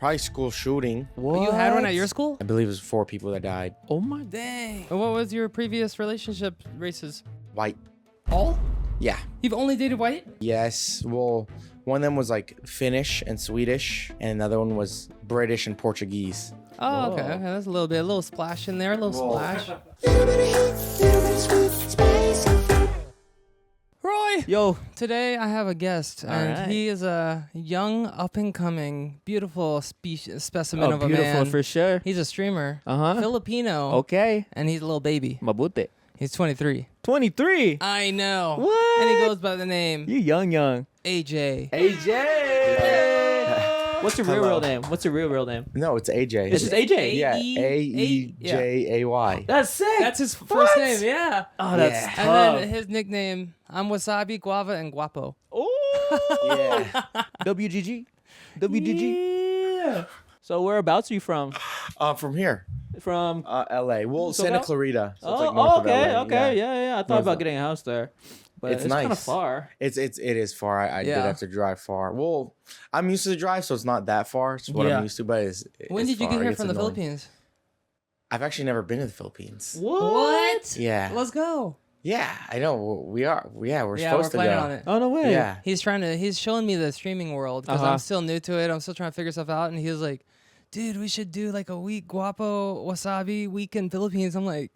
Probably school shooting. What? You had one at your school? I believe it was 4 people that died. Oh my dang. What was your previous relationship races? White. All? Yeah. You've only dated white? Yes. Well, one of them was like Finnish and Swedish, and another one was British and Portuguese. Oh, okay. That's a little splash in there, a little splash. Roy! Yo. Today I have a guest, and he is a young, up-and-coming, beautiful specimen of a man. Beautiful for sure. He's a streamer. Uh-huh. Filipino. Okay. And he's a little baby. Mabuti. He's 23. 23? I know. What? And he goes by the name You young. Aejay. Aejay! What's your real name? No, it's AJ. It's just AJ. Yeah, A-E-J-A-Y. That's sick. That's his first name, yeah. Oh, that's Yeah. tough. And then his nickname, I'm Wasabi, Guava, and Guapo. Oh. Yeah. WGG. WGG. Yeah. So whereabouts are you from? From here. From. L.A. Well, So Santa about- Clarita. So it's like north of okay, LA. okay, yeah. I thought North about of- getting a house there, but It's it's kind of nice. far. It is far. I did Yeah. have to drive far. Well, I'm used to the drive, so it's not that far. It's what Yeah. I'm used to, but When did you get here from the Philippines? I've actually never been to the Philippines. What? Yeah. Let's go. Yeah, I know. We're Yeah, supposed we're to planning go. on it. Oh no way. Yeah. He's showing me the streaming world because I'm still new to it. I'm still trying to figure stuff out. And he was like, dude, we should do like a week Guapo Wasabi week in Philippines. I'm like,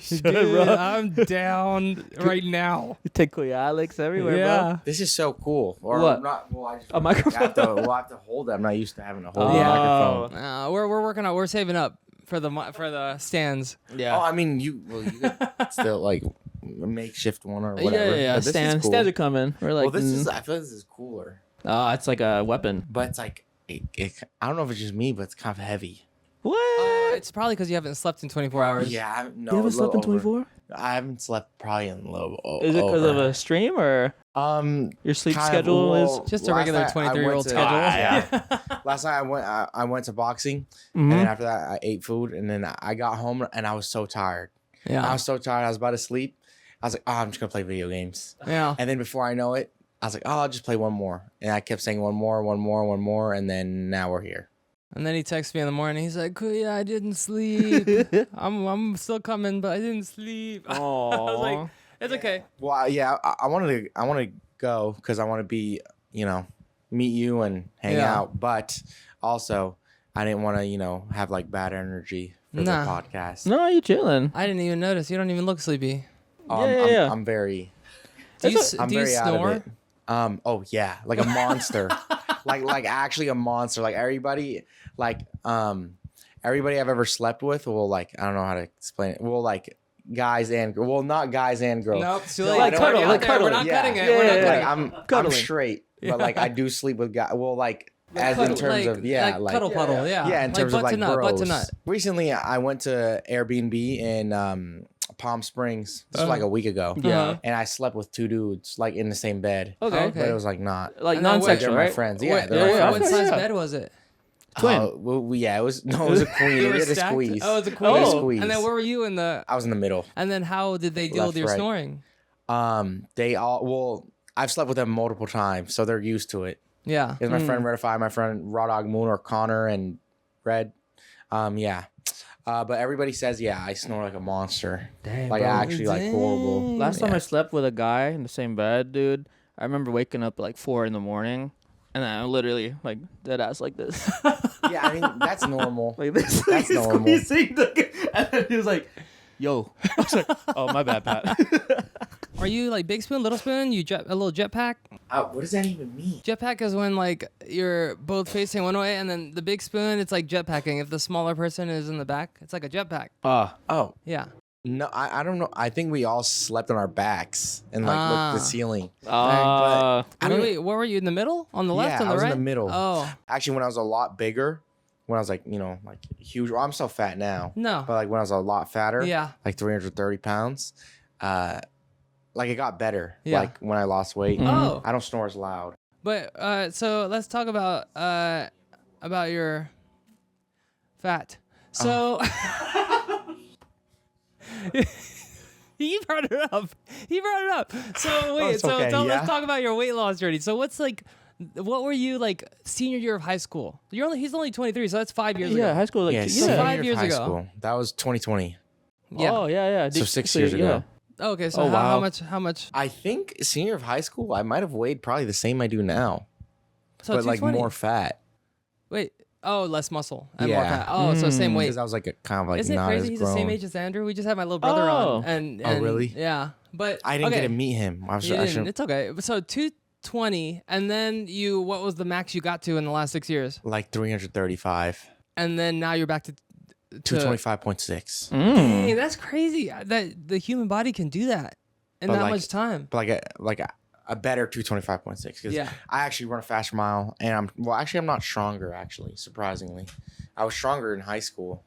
dude, I'm down right now. You take Alex everywhere, Yeah. bro. This is so cool. Or What? Not, well, I just A microphone? we'll have to hold it. I'm not used to having to hold Oh. the microphone. We're working on. We're saving up for the stands. Yeah. Oh, I mean, you could still like a makeshift one or whatever. Yeah. But this is Stands cool. are coming. We're like, Well, this is. I feel like this is cooler. it's like a weapon. But it's like, I don't know if it's just me, but it's kind of heavy. What? It's probably because you haven't slept in 24 hours. Yeah, no. you haven't a slept in little over. 24? I haven't slept probably in low. Is it because of a stream or your sleep kind of, schedule well, Just a last regular night I 23-year-old went to- schedule. Yeah. Last night I went to boxing, and then after that I ate food, and then I got home and I was so tired. Yeah. I was so tired. I was about to sleep. I was like, oh, I'm just gonna play video games. Yeah. And then before I know it, I was like, oh, I'll just play one more. And I kept saying one more, and then now we're here. And then he texts me in the morning. He's like, "Yeah, I didn't sleep. I'm still coming, but I didn't sleep." I was like, "It's okay." Well, yeah, I want to go because I want to be, meet you and hang Yeah. out. But also, I didn't want to, have like bad energy for the podcast. No, you chilling. I didn't even notice. You don't even look sleepy. Yeah. I'm very. Do you I'm do you very out snore? of it. Oh yeah, like a monster, like actually a monster. Like everybody I've ever slept with. Well, I don't know how to explain it. Well, guys and well, not guys and girls. Nope. Too No, late. I know cuddle, what like you're- cuddle. We're not Yeah. cutting it. Yeah, We're not yeah, cutting Like it. I'm Cuddling. straight, Yeah. but I do sleep with guys. Well, as in terms like, of like cuddle puddle. Yeah. Yeah, in terms butt of to nut, bros. butt to nut. Recently, I went to Airbnb in Palm Springs. This was like a week ago. Yeah. And I slept with 2 dudes in the same bed. Okay. But it was not. Like And then non-sexual, They're my right? friends. Wait, Yeah, they're my yeah, what friends. size Yeah. bed was it? Twin. It was it was a queen. You were We had a stacked? squeeze. Oh, it's a We queen. had a Oh. squeeze. And then where were you in the? I was in the middle. And then how did they deal Left, with your right. snoring? They all I've slept with them multiple times, so they're used to it. Yeah. It's my friend Redify, my friend Raw Dog Moon, or Connor and Red. Yeah. But everybody says, I snore like a monster. Dang, Like bro. actually like horrible. Last time Yeah. I slept with a guy in the same bed, dude, I remember waking up at like 4 in the morning, and I literally like dead ass like this, Yeah, I mean that's normal. like this. That's like, normal. squeezing and then he was like, "Yo," I was like, "Oh, my bad, Pat." Are you like big spoon, little spoon? You a little jetpack? What does that even mean? Jetpack is when you're both facing one way, and then the big spoon, it's like jetpacking. If the smaller person is in the back, it's like a jetpack. Oh Yeah. no, I don't know. I think we all slept on our backs and looked at the ceiling. Uh, Wait, where were you in the middle? On the left? Yeah, on the I was right? in the middle. Oh Actually, when I was a lot bigger, when I was like huge. Well, I'm so fat now. no. But when I was a lot fatter, Yeah. like 330 pounds, it got better. Yeah. Like when I lost weight. Oh. I don't snore as loud. But so let's talk about your fat. So he brought it up. So wait, it's okay, let's yeah? talk about your weight loss journey. So what's like What were you like senior year of high school? He's only 23, so that's 5 years Yeah, ago. high school. Like, Yeah, yeah. senior 5 year of years high ago. school. That was 2020. Yeah. Oh, yeah. So 6 years ago. Okay, so Oh, how wow. much? I think senior of high school, I might have weighed probably the same I do now, So but like 220. more fat. Wait. Oh, less muscle and more Yeah. fat. Oh, so same weight. Because I was like a kind of like Isn't it not crazy? as He's grown. the same age as Andrew. We just had my little brother Oh. on, and Oh, really? Yeah, but I didn't okay. get to meet him. I You didn't. should It's okay. So 220, and then what was the max you got to in the last 6 years? like 335, And then now you're back to 225.6. Dang, that's crazy. That the human body can do that in But that like- much time. But like a better 225.6. Because Yeah. I actually run a faster mile, and I'm not stronger actually. Surprisingly, I was stronger in high school.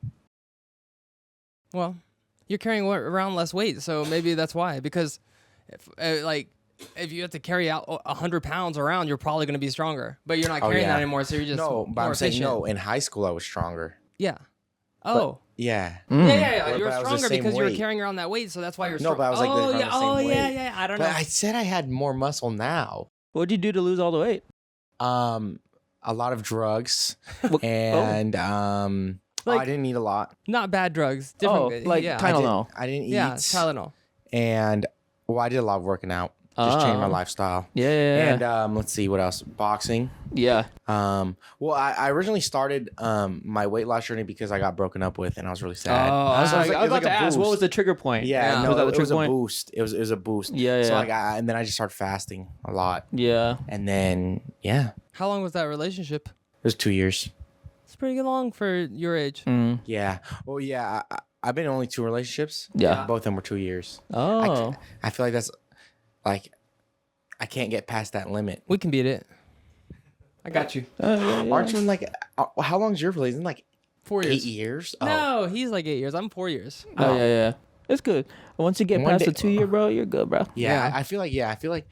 Well, you're carrying around less weight, so maybe that's why. Because if you have to carry out 100 pounds around, you're probably going to be stronger. But you're not carrying yeah. that anymore, so you're just No, but more I'm saying efficient. no. In high school, I was stronger. Yeah. Oh. Yeah. Yeah. But You're I was the stronger same because you were weight. carrying around that weight, so that's why you're No, strong. but I was like oh, around yeah. the same Oh, yeah, weight. yeah. I don't But know. I said I had more muscle now. What'd you do to lose all the weight? A lot of drugs, What- and Like- I didn't eat a lot. Not bad drugs. Oh, Different. like yeah. Tylenol. I didn't eat. Yeah, Tylenol. And I did a lot of working out. Just changed my Oh. lifestyle. Yeah. And let's see what else. Boxing. Yeah. Well, I originally started my weight loss journey because I got broken up with, and I was really sad. I was So it about like to a ask, what boost. was the trigger point? Yeah, Yeah. no, Was that the it was trigger a point? boost. It was a boost. Yeah, So yeah. like, and then I just started fasting a lot, Yeah. and then it How long was that relationship? was 2 years. It's pretty long for your age. Mm. Yeah. Well, yeah. I've been in only 2 relationships. Yeah. Both of them were 2 years. Oh. I feel like that's like I can't get past that limit. We can beat it. I got you. Yeah. Aren't you in like how long's your relationship? Like 4 years. 8 years? Oh. No, he's like 8 years. I'm 4 years. Oh, yeah. It's good. Once you get One past day- the 2 year, bro, you're good, bro. Yeah, Yeah. I feel like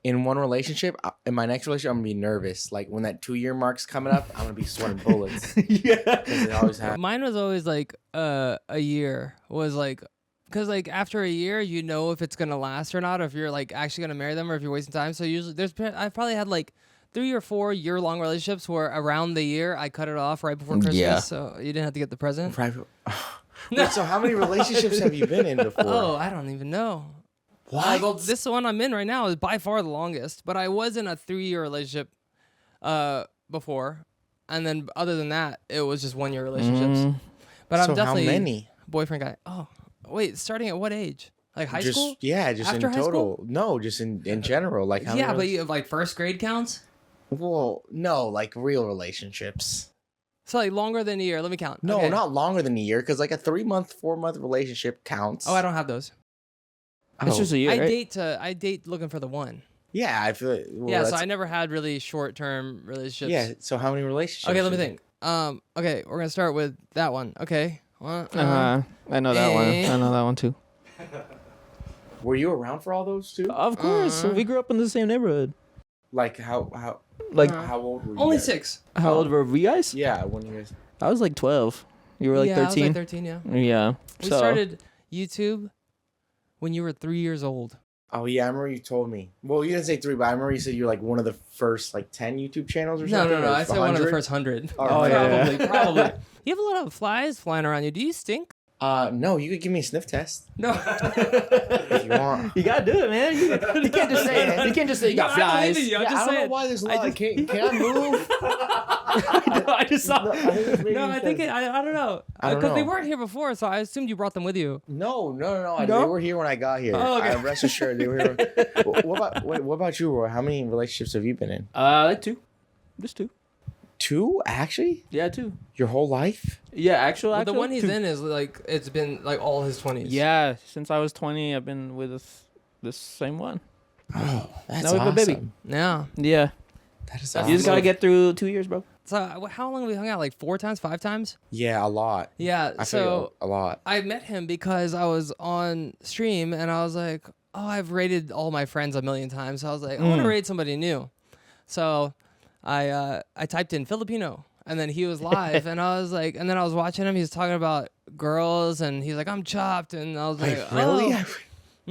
in one relationship, in my next relationship, I'm gonna be nervous. Like when that 2 year mark's coming up, I'm gonna be sweating bullets. Yeah. Because it always happens. Mine was always like a year. Was like, because like after a year, you know if it's gonna last or not, or if you're like actually gonna marry them, or if you're wasting time. So usually, I've probably had like 3 or 4 year-long relationships where around the year I cut it off right before Christmas, Yeah. so you didn't have to get the present. Private. Wait, so how many relationships have you been in before? Oh, I don't even know. What? Well, this one I'm in right now is by far the longest, but I was in a 3-year relationship before, and then other than that, it was just 1 year relationships. But I'm So definitely how many? boyfriend guy. Oh, wait, starting at what age? Like high Just school? yeah, just After in high total. school? No, just in general. Like how Yeah, many but you have like first grade counts. well, no, like real relationships. So like longer than a year. Let me count. No, Okay. not longer than a year, because like a 3-month, 4-month relationship counts. Oh, I don't have those. It's just a year, right? I date looking for the one. Yeah, I feel. Well, Yeah, so that's- I never had really short term relationships. Yeah. So how many relationships? Okay, let me is it? think. Okay, we're gonna start with that one. Okay. I know that one. I know that one too. Were you around for all those too? Of course. We grew up in the same neighborhood. Like how Like, how old were you? Only guys? 6. how old were we guys? Yeah, when you guys. I was like 12. You were like yeah, I was 13? like 13. Yeah. Yeah. We So, started YouTube when you were 3 years old. Oh yeah, I remember you told me. Well, you didn't say 3, but I remember you said you're like one of the first like 10 YouTube channels or No, something. no, no. or I said one of the 100? first 100. Oh, yeah. Probably. You have a lot of flies flying around you. Do you stink? No, you could give me a sniff test No. if you want. you gotta do it, man. You can't just say it. You can't just say you got No, I flies. believe you. I'm Yeah, just I don't know saying. why there's a I lot. just- Can I move? I just saw. No, I think it's maybe No, I think because- I don't know. I don't Because they know. weren't here before, so I assumed you brought them with you. No. No? They were here when I got here. Oh, okay. I rest assured they were here. What about you, Roy? How many relationships have you been in? Like 2. Just 2. 2, actually? Yeah, 2. Your whole life? Yeah, actual. But the one he's 2. in is like it's been like all his 20s. Yeah, since I was 20, I've been with this same one. Oh, that's Now we have a awesome. baby. Yeah. Yeah. That is That's You just awesome. gotta get through 2 years, bro. So how long have we hung out? Like 4 times, 5 times? Yeah, a lot. Yeah. I so feel a lot. I met him because I was on stream and I was like, oh, I've rated all my friends a million times. So I was like, I want to rate somebody new. So I typed in Filipino and then he was live and I was like, and then I was watching him. He was talking about girls and he's like, I'm chopped. And I was like, Wait, really? Oh.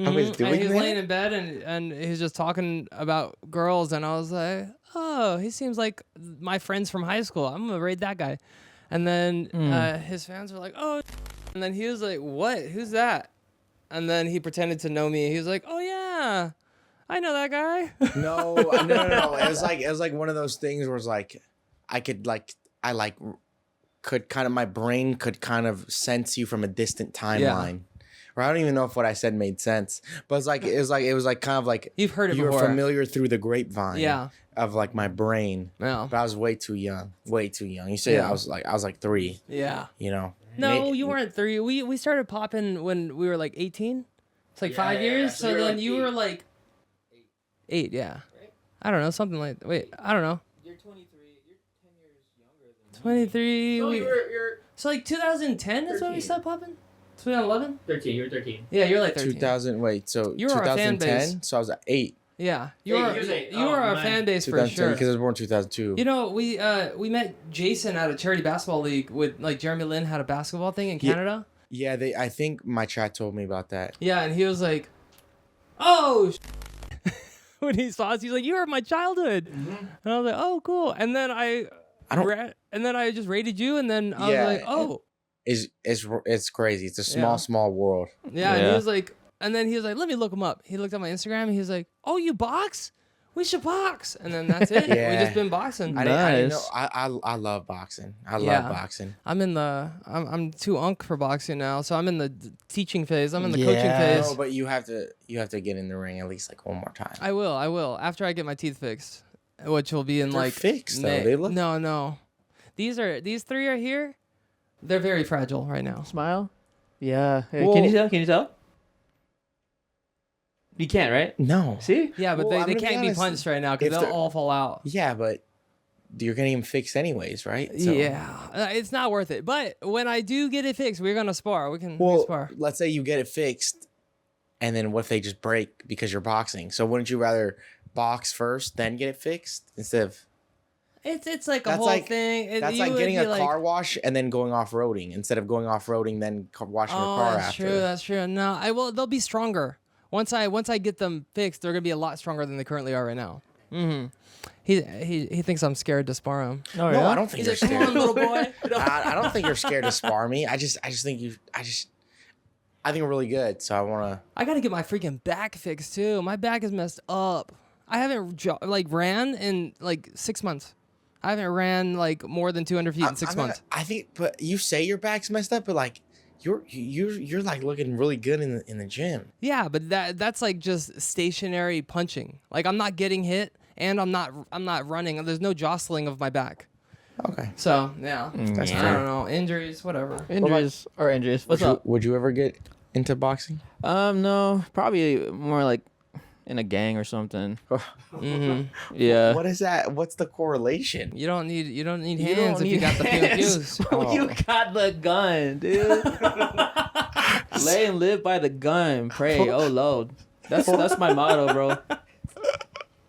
I was And doing he was that? laying in bed and he was just talking about girls and I was like, oh, he seems like my friends from high school. I'm gonna raid that guy. And then his fans were like, oh, and then he was like, what? Who's that? And then he pretended to know me. He was like, oh yeah, I know that guy. No. It was like one of those things where it's like, could kind of, my brain could kind of sense you from a distant timeline. Or I don't even know if what I said made sense, but it was like kind of like You've heard it you before. were familiar through the grapevine. Yeah. Of like my brain. No. But I was way too young. You say I was like 3. Yeah. You know. No, you weren't 3. We started popping when we were like 18. It's like 5 years. So then like you were like 8. Yeah. Right? I don't know, something like. Wait, I don't know. You're 23. You're 10 years younger than 23. So you're So like 2010 is when we stopped popping. 2011. 13. You were 13. Yeah, you're like 13. 2000. Wait, so You were our fan 2010. base. So I was at 8. Yeah, you Hey, were he was like, you were our man. fan base for 2010 sure. because I was born 2002. You know, we met Jason at a charity basketball league with like Jeremy Lin had a basketball thing in Canada. Yeah, I think my chat told me about that. Yeah, and he was like, "Oh." When he saw us, he's like, "You are my childhood," and I was like, "Oh, cool." And then I just rated you, and then I was like, "Oh." It's crazy. It's a small world. Yeah, and he was like, and then he was like, "Let me look him up." He looked at my Instagram, and he was like, "Oh, you box? We should box." And then that's it. Yeah. We just been boxing. I didn't know. I love boxing. I love boxing. I'm too unk for boxing now, so I'm in the teaching phase. I'm in the coaching phase. No, but you have to get in the ring at least like one more time. I will after I get my teeth fixed, which will be in They're like fixed May. though. They look. No. These 3 are here. They're very fragile right now. Smile. Yeah. Hey, Well- can you tell? Can you tell? You can't, right? No. See? Yeah, but Well, I'm they gonna be can't be honest, punched right now because if they'll they're- all fall out. Yeah, but you're getting them fixed anyways, right? So- Yeah, it's not worth it. But when I do get it fixed, we're gonna spar. We can Well, spar. let's say you get it fixed, and then what if they just break because you're boxing? So wouldn't you rather box first, then get it fixed instead of? It's like a That's whole like- thing. That's You like would getting be a car wash and then going off roading instead of going off roading then washing your car that's after. true. That's true. No, they'll be stronger once I get them fixed. They're gonna be a lot stronger than they currently are right now. Mm-hmm. He thinks I'm scared to spar him. Oh, No, I don't think He's you're like, "Come scared. on, little boy." I don't think you're scared to spar me. I think you're really good. So I wanna. I gotta get my freaking back fixed too. My back is messed up. I haven't ran in like 6 months. I haven't ran like more than 200 feet in 6 months. I think, but you say your back's messed up, but like you're like looking really good in the gym. Yeah, but that's like just stationary punching. Like I'm not getting hit, and I'm not running. There's no jostling of my back. Okay. So yeah, That's I fair. don't know, injuries, whatever. Injuries or injuries. What's up? Would you ever get into boxing? No, probably more like in a gang or something. Hmm. Yeah. What is that? What's the correlation? You don't need hands don't if you need got the hands. pews. Oh. You got the gun, dude. Lay and live by the gun. Pray, oh Lord. That's my motto, bro.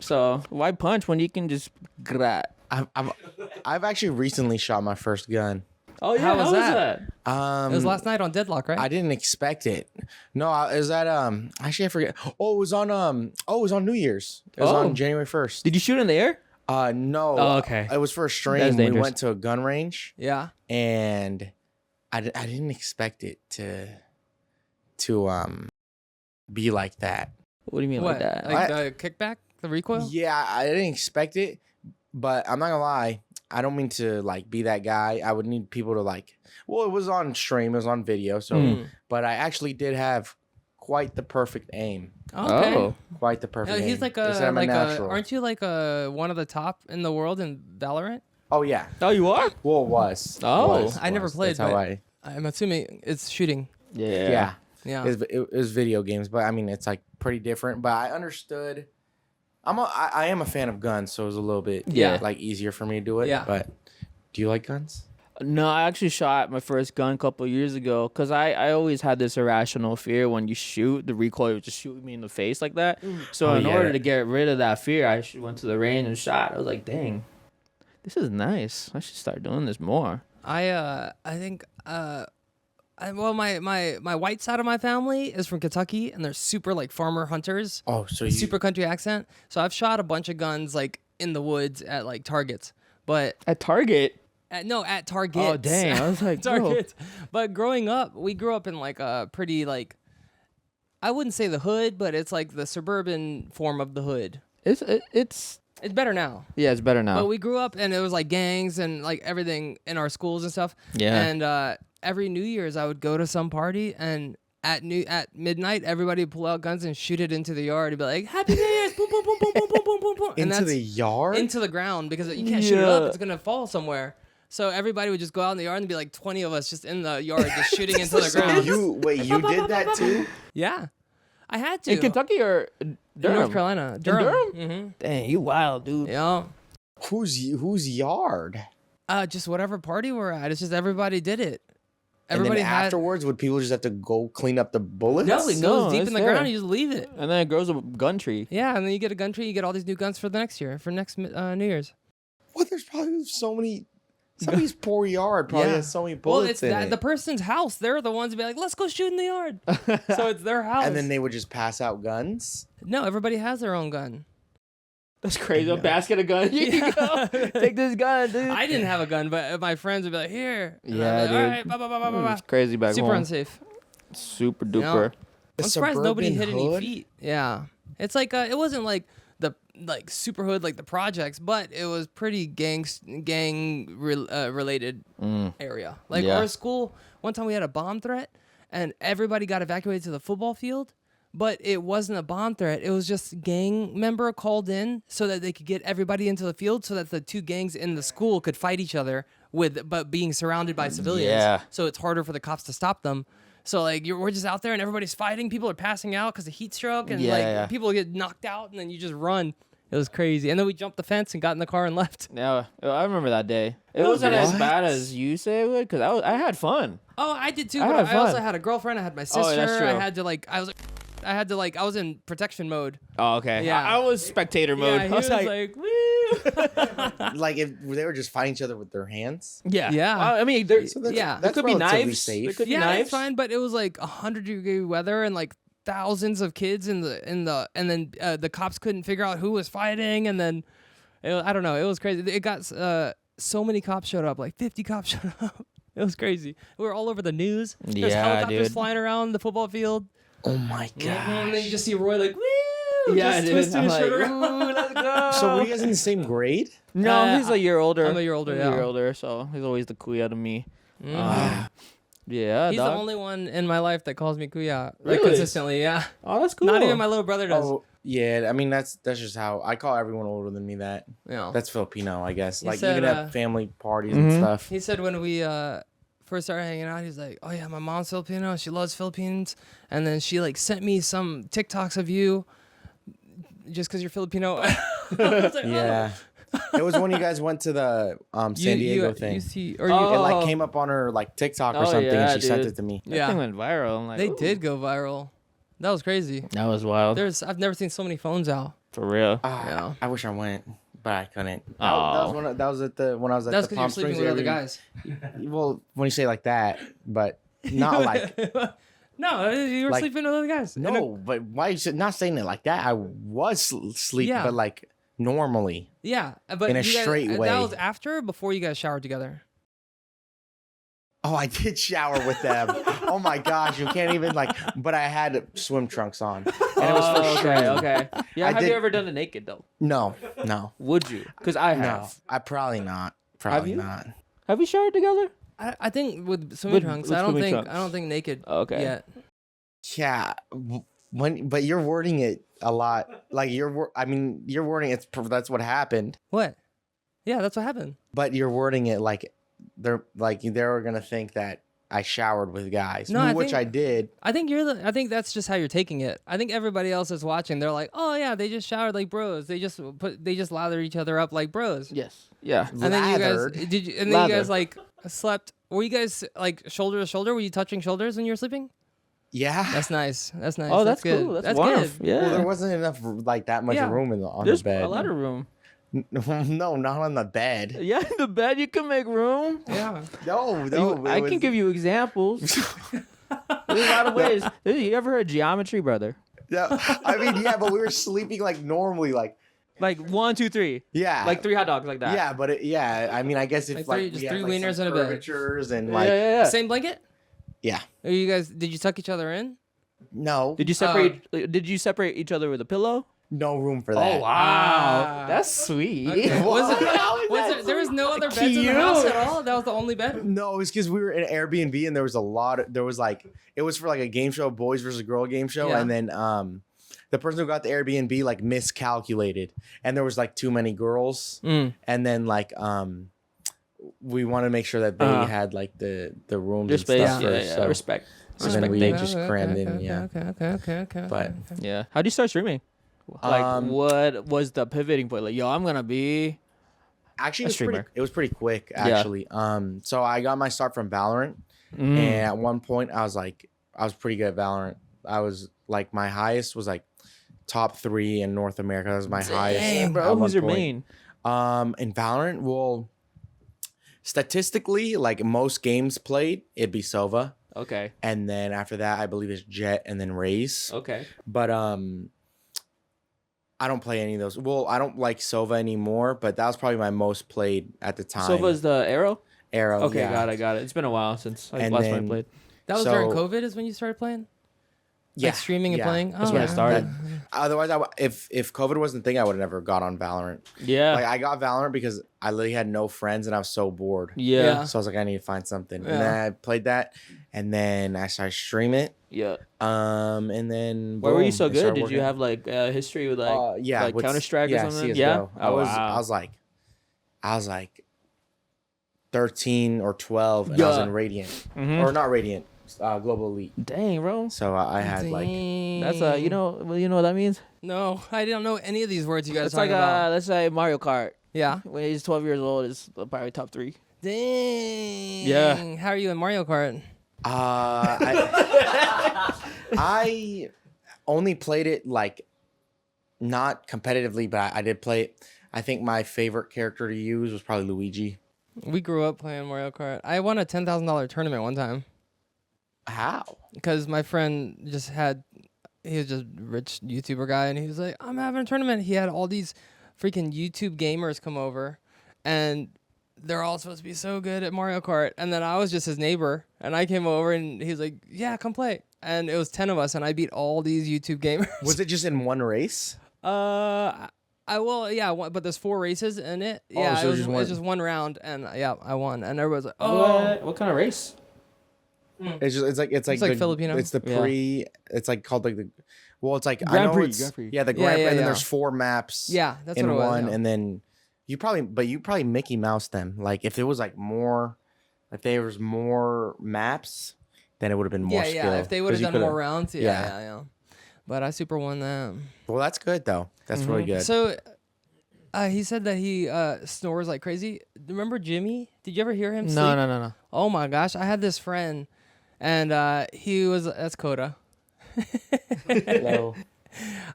So why punch when you can just grab? I've actually recently shot my first gun. Oh yeah, How was that? It was last night on Deadlock, right? I didn't expect it. No, is that actually I forget. Oh, it was on New Year's. It was Oh. on January 1st. Did you shoot in the air? No. Oh, okay. It was for a That's stream. We dangerous. went to a gun range Yeah. and I didn't expect it to be like that. What do you mean What? like that? Like the kickback, the recoil? Yeah, I didn't expect it, but I'm not gonna lie. I don't mean to like be that guy. I would need people to like. Well, it was on stream. It was on video. So, Mm. but I actually did have quite the perfect aim. Okay. Oh. Quite the perfect. He's aim. like They said I'm natural. aren't you like one of the top in the world in Valorant? Oh yeah. Oh, you are? Well, it was. Oh. I never played, That's how but- I'm assuming it's shooting. Yeah. Yeah. It was video games, but I mean it's like pretty different. But I understood. I am a fan of guns, so it was a little bit Yeah. like easier for me to do it. Yeah. But do you like guns? No, I actually shot my first gun a couple of years ago because I always had this irrational fear when you shoot, the recoil would just shoot me in the face like that. So Oh, in yeah. order to get rid of that fear, I went to the range and shot. I was like, dang, this is nice. I should start doing this more. I think my white side of my family is from Kentucky, and they're super like farmer hunters. Oh, so you Super country accent. So I've shot a bunch of guns like in the woods at like Targets. But At Target. at Targets. Oh dang! I was like, Targets. But growing up, we grew up in like a pretty like, I wouldn't say the hood, but it's like the suburban form of the hood. It's better now. yeah, it's better now. But we grew up and it was like gangs and like everything in our schools and stuff. Yeah. And every New Year's I would go to some party and at midnight everybody would pull out guns and shoot it into the yard and be like, Happy New Year's, boom, boom, boom, boom, boom, boom, boom, boom, boom. And Into the yard? into the ground because you can't shoot it up, it's gonna fall somewhere. So everybody would just go out in the yard and be like 20 of us just in the yard just shooting into the ground. You did that too? Yeah. I had to. in Kentucky or In Durham? North Carolina. Durham? Mm-hmm. Dang, you wild, dude. Yeah. Whose yard? Just whatever party we're at. It's just everybody did it. And then Everybody had. afterwards, would people just have to go clean up the bullets? No, it goes No, deep it's in the there. ground. You just leave it. And then it grows a gun tree. Yeah, and then you get a gun tree. You get all these new guns for the next year, for next New Year's. Well, there's probably somebody's poor yard probably Yeah. has so many Well, bullets it's in it. the person's house. They're the ones who be like, let's go shoot in the yard. So it's their house. And then they would just pass out guns. No, everybody has their own gun. That's crazy. A basket of guns. You can go take this gun, dude. I didn't have a gun, but my friends would be like, here. And Yeah, I'd be like, dude. all right, blah, blah, blah, blah, blah. It's crazy back Super home. unsafe. Super know? duper. The I'm surprised nobody hit suburban any hood? feet. Yeah. It's like, it wasn't like the super hood like the projects, but it was pretty gang related area. Like Yeah. our school, one time we had a bomb threat and everybody got evacuated to the football field, but it wasn't a bomb threat. It was just gang member called in so that they could get everybody into the field so that the two gangs in the school could fight each other but being surrounded by civilians. Yeah. So it's harder for the cops to stop them. So like we're just out there and everybody's fighting. People are passing out because of heat stroke and Yeah. people get knocked out and then you just run. It was crazy. And then we jumped the fence and got in the car and left. Yeah, I remember that day. It wasn't as What? bad as you say it would, because I had fun. Oh, I did too. I But had I also fun. had a girlfriend. I had my sister. Oh, that's true. I was in protection mode. Oh, okay. Yeah. I was spectator mode. Yeah, he I was like, woo. Like if they were just fighting each other with their hands. yeah. Yeah. I mean, there, So that's, Yeah. there that's could be relatively knives. safe. There could be Yeah, knives. it's fine. But it was like 100-degree weather and like thousands of kids and then the cops couldn't figure out who was fighting and then I don't know. It was crazy. It got so many cops showed up. Like 50 cops showed up. It was crazy. We were all over the news. There's Yeah, helicopters dude. flying around the football field. Oh my god. And then you just see Roy like, woo! Yeah, just dude. twisting I'm his like, shirt around. ooh, let's go. So were you guys in the same grade? No, he's a year older. I'm a year older, He's yeah. a year older, so he's always the kuya to me. Mhm. Yeah, He's dog. the only one in my life that calls me kuya like Really? consistently. Yeah, Oh, that's cool. not even my little brother does. Oh yeah, I mean that's just how I call everyone older than me that. Yeah. That's Filipino, I guess. He Like said, you can have family parties and Mhm. stuff. He said when we first started hanging out, he's like, "Oh yeah, my mom's Filipino. She loves Philippines." And then she like sent me some TikToks of you, just because you're Filipino. I was like, Yeah. It was when you guys went to the San Diego thing. or you, Oh. It like came up on her like TikTok or Oh, something, yeah, and she sent dude. it to me. That Yeah. thing went viral. I'm like, they ooh. did go viral. That was crazy. That was wild. I've never seen so many phones out. For real. Yeah. I wish I went, but I couldn't. That Oh. was that was when I was at That's the because Palm you're sleeping Springs. with other Airbnb. guys. Well, when you say like that, but not like No, you were Like- sleeping with other guys. And no. But why you should not saying it like that? I was sleeping, Yeah. but like normally. yeah, but In a you guys, straight way. That was after or before you guys showered together? Oh, I did shower with them. Oh my gosh, you can't even like. But I had swim trunks on, and it was for Oh, sure. okay, okay. Yeah, I have did- you ever done it naked though? No, Would you? Because I have. no. I probably not. Probably you? not. Have you showered together? I think with swimming With- trunks. with I don't swimming think trunks. naked Okay. yet. Yeah, but you're wording it a lot. Like I mean, you're wording it. That's what happened. What? Yeah, that's what happened. But you're wording it like they're gonna think that I showered with guys, No, I which think- I did. I think that's just how you're taking it. I think everybody else is watching. They're like, oh yeah, they just showered like bros. They just lather each other up like bros. Yes. Yeah. And then you guys Lathered. did you? And then you Lather. guys like slept. Were you guys like shoulder to shoulder? Were you touching shoulders when you were sleeping? Yeah. That's nice. That's nice. Oh, that's good. cool. That's good. wonderful. Yeah. Well, there wasn't enough like that much Yeah. room on There's the bed. a lot of room. No, not on the bed. Yeah, in the bed you can make room. Yeah. No, I can give you examples. There's a lot of ways. You ever heard geometry, brother? Yeah, I mean, yeah, but we were sleeping like normally, like Like 1, 2, 3. Yeah. Like 3 hot dogs like that. Yeah, but I mean, I guess if Like like, just we had, three like, wieners some and a bed. curvatures and Yeah, like yeah. Same blanket? yeah. Or you guys, did you tuck each other in? No. Did you separate? Did you separate each other with a pillow? No room for that. Oh wow, that's sweet. Okay. There was no other beds in the house at all? That was the only bed? No, it's because we were in an Airbnb and there was it was for like a game show, boys versus girl game show, Yeah. and then the person who got the Airbnb like miscalculated, and there was like too many girls, and then like we wanted to make sure that they had like the rooms Your and space, stuff first, so respect. so then we just crammed in, yeah. Okay. But Yeah. How do you start streaming? Like, what was the pivoting point? Like, yo, I'm gonna be actually, a streamer. it was pretty quick actually. So I got my start from Valorant, and at one point I was pretty good at Valorant. I was like, my highest was like top 3 in North America. That was my highest. Dang, bro. at Who's one your point. main? In Valorant, well, statistically, like most games played, it'd be Sova, Okay. and then after that, I believe it's Jet, and then Raze. Okay. But I don't play any of those. Well, I don't like Sova anymore, but that was probably my most played at the time. Sova's the arrow. Arrow. Okay, yeah. got it. It's been a while since And last time I then- played. That was So- during COVID is when you started playing? Yeah, Like streaming and yeah. playing? That's when I yeah. started. Otherwise, if COVID wasn't a thing, I would have never got on Valorant. Yeah. Like I got Valorant because I literally had no friends and I was so bored. yeah. So I was like, I need to find something. Yeah. And then I played that, and then I started streaming it. Yeah. And then Why were you boom, so it good? started Did you working. have like history with like yeah, like with- Counter-Strike or yeah, something? CS:GO. Yeah. I was wow. I was like 13 or 12, and I was Yeah. in Radiant Mhm. or not Radiant, Global Elite. Dang, bro. So I had like That's you know what that means? No, I don't know any of these words you guys It's are like talking about. let's say Mario Kart. Yeah. When he's 12 years old, is probably top 3. Dang. Yeah. How are you in Mario Kart? I only played it like not competitively, but I did play it. I think my favorite character to use was probably Luigi. We grew up playing Mario Kart. I won a $10,000 tournament one time How? because my friend he was just a rich YouTuber guy, and he was like, I'm having a tournament. He had all these freaking YouTube gamers come over, and they're all supposed to be so good at Mario Kart. And then I was just his neighbor, and I came over, and he was like, yeah, come play. And it was 10 of us, and I beat all these YouTube gamers. Was it just in one race? But there's 4 races in it. Oh, Yeah, so it was just just one round, and yeah, I won. And everybody's like, What kind of race? It's like like Filipino. It's the Yeah. pre. It's like called like the. Well, it's like I Grand know Prix, it's Grand Prix. yeah the Yeah, Grand Prix, yeah, and then yeah. there's 4 maps. yeah, that's in what it was. one, yeah. and then you probably Mickey Mouse them. Like if it was like more, if there was more maps, then it would have been more skill. If they would have 'Cause you done more coulda- rounds, yeah. But I super won that. Well, that's good though. That's really good. So, he said that he snores like crazy. Remember Jimmy? Did you ever hear him? sleep? No. Oh my gosh, I had this friend, and that's Coda. Hello.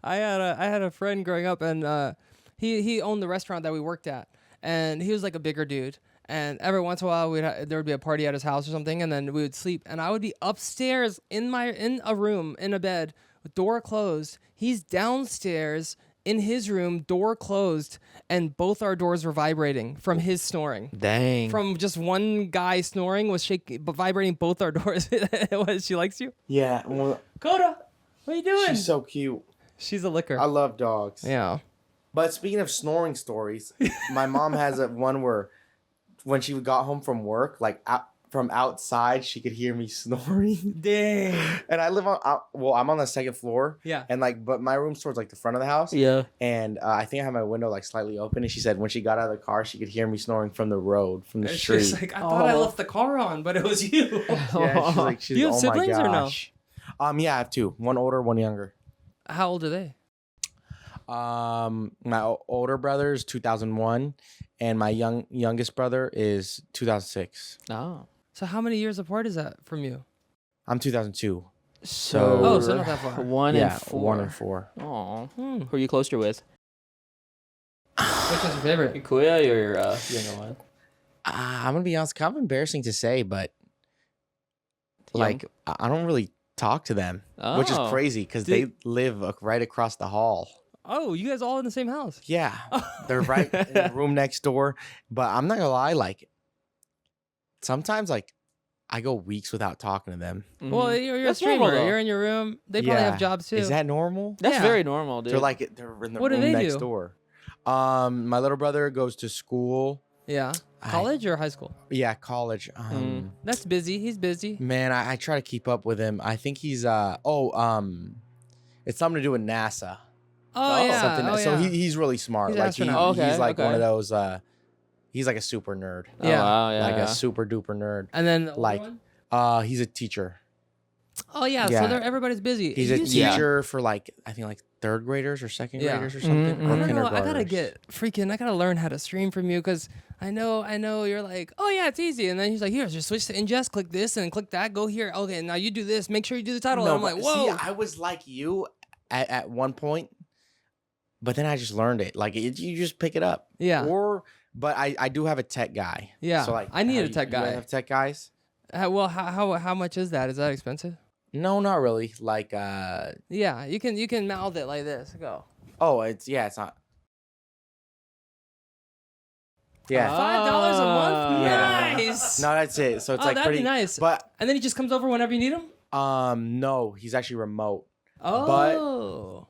I had a friend growing up, and he owned the restaurant that we worked at, and he was like a bigger dude. And every once in a while, there would be a party at his house or something, and then we would sleep. And I would be upstairs in a room in a bed with door closed. He's downstairs in his room, door closed, and both our doors were vibrating from his snoring. Dang. From just one guy snoring was shaking, but vibrating both our doors. She likes you, Yeah. Well, Coda. What are you doing? she's so cute. She's a licker. I love dogs. Yeah. But speaking of snoring stories, my mom has one where when she got home from work, like from outside, she could hear me snoring. Dang. And I live I'm on the second floor. Yeah. And but my room's towards like the front of the house. Yeah. And I think I have my window like slightly open. And she said when she got out of the car, she could hear me snoring from the road, from the street. She's like, I thought I left the car on, but it was you. Yeah, she's like, Do you have oh siblings my or no? gosh. Yeah, I have 2. One older, one younger. How old are they? My older brother is 2001, and my youngest brother is 2006. Oh. So how many years apart is that from you? I'm 2002. Oh, so not that far. 1 yeah, and 4. 1 and 4. Oh. Hmm. Who are you closer with? Which one's your favorite? Kuya or your younger one? I'm gonna be honest, kind of embarrassing to say, but like I don't really talk to them, which is Oh. crazy because they live right across the hall. Oh, you guys all in the same house? Yeah, they're right in the room next door. But I'm not gonna lie, like sometimes like I go weeks without talking to them. Well, you're a That's streamer. normal, though. You're in your room. They probably have jobs too. Is that normal? That's Yeah. very normal, dude. They're in the What do room they next do? door. My little brother goes to school. Yeah. College or high school? Yeah, college. That's busy. He's busy. Man, I try to keep up with him. I think he's it's something to do with NASA. Oh, yeah. Something. Oh, So yeah. he's really smart. He's Like astronaut. he's like one okay. of those. He's like a super nerd. Oh, Yeah. wow, yeah, Like yeah. a super duper nerd. And then the older Like, one? he's a teacher. Oh yeah, Yeah. so everybody's busy. He's a You- teacher for like I think like third graders or second Yeah. graders or something. Mhm, Or I don't know. I kindergartners. gotta I gotta learn how to stream from you because I know you're like, oh yeah, it's easy, and then he's like, here, just switch to ingest, click this and click that, go here. Okay, now you do this. Make sure you do the title. No, and I'm like, but whoa. see, I was like you at one point, but then I just learned it. Like you just pick it up. Yeah. But I do have a tech guy. Yeah, So like I need have a you- tech you guys guy. have tech guys? Well, how much is that? Is that expensive? No, not really. Like Yeah, you can mouth it like this. Go. it's not. Yeah. $5 a month. Yeah. Nice. No, that's it. So it's Oh, like that'd be pretty nice. But And then he just comes over whenever you need him. no, he's actually remote. Oh.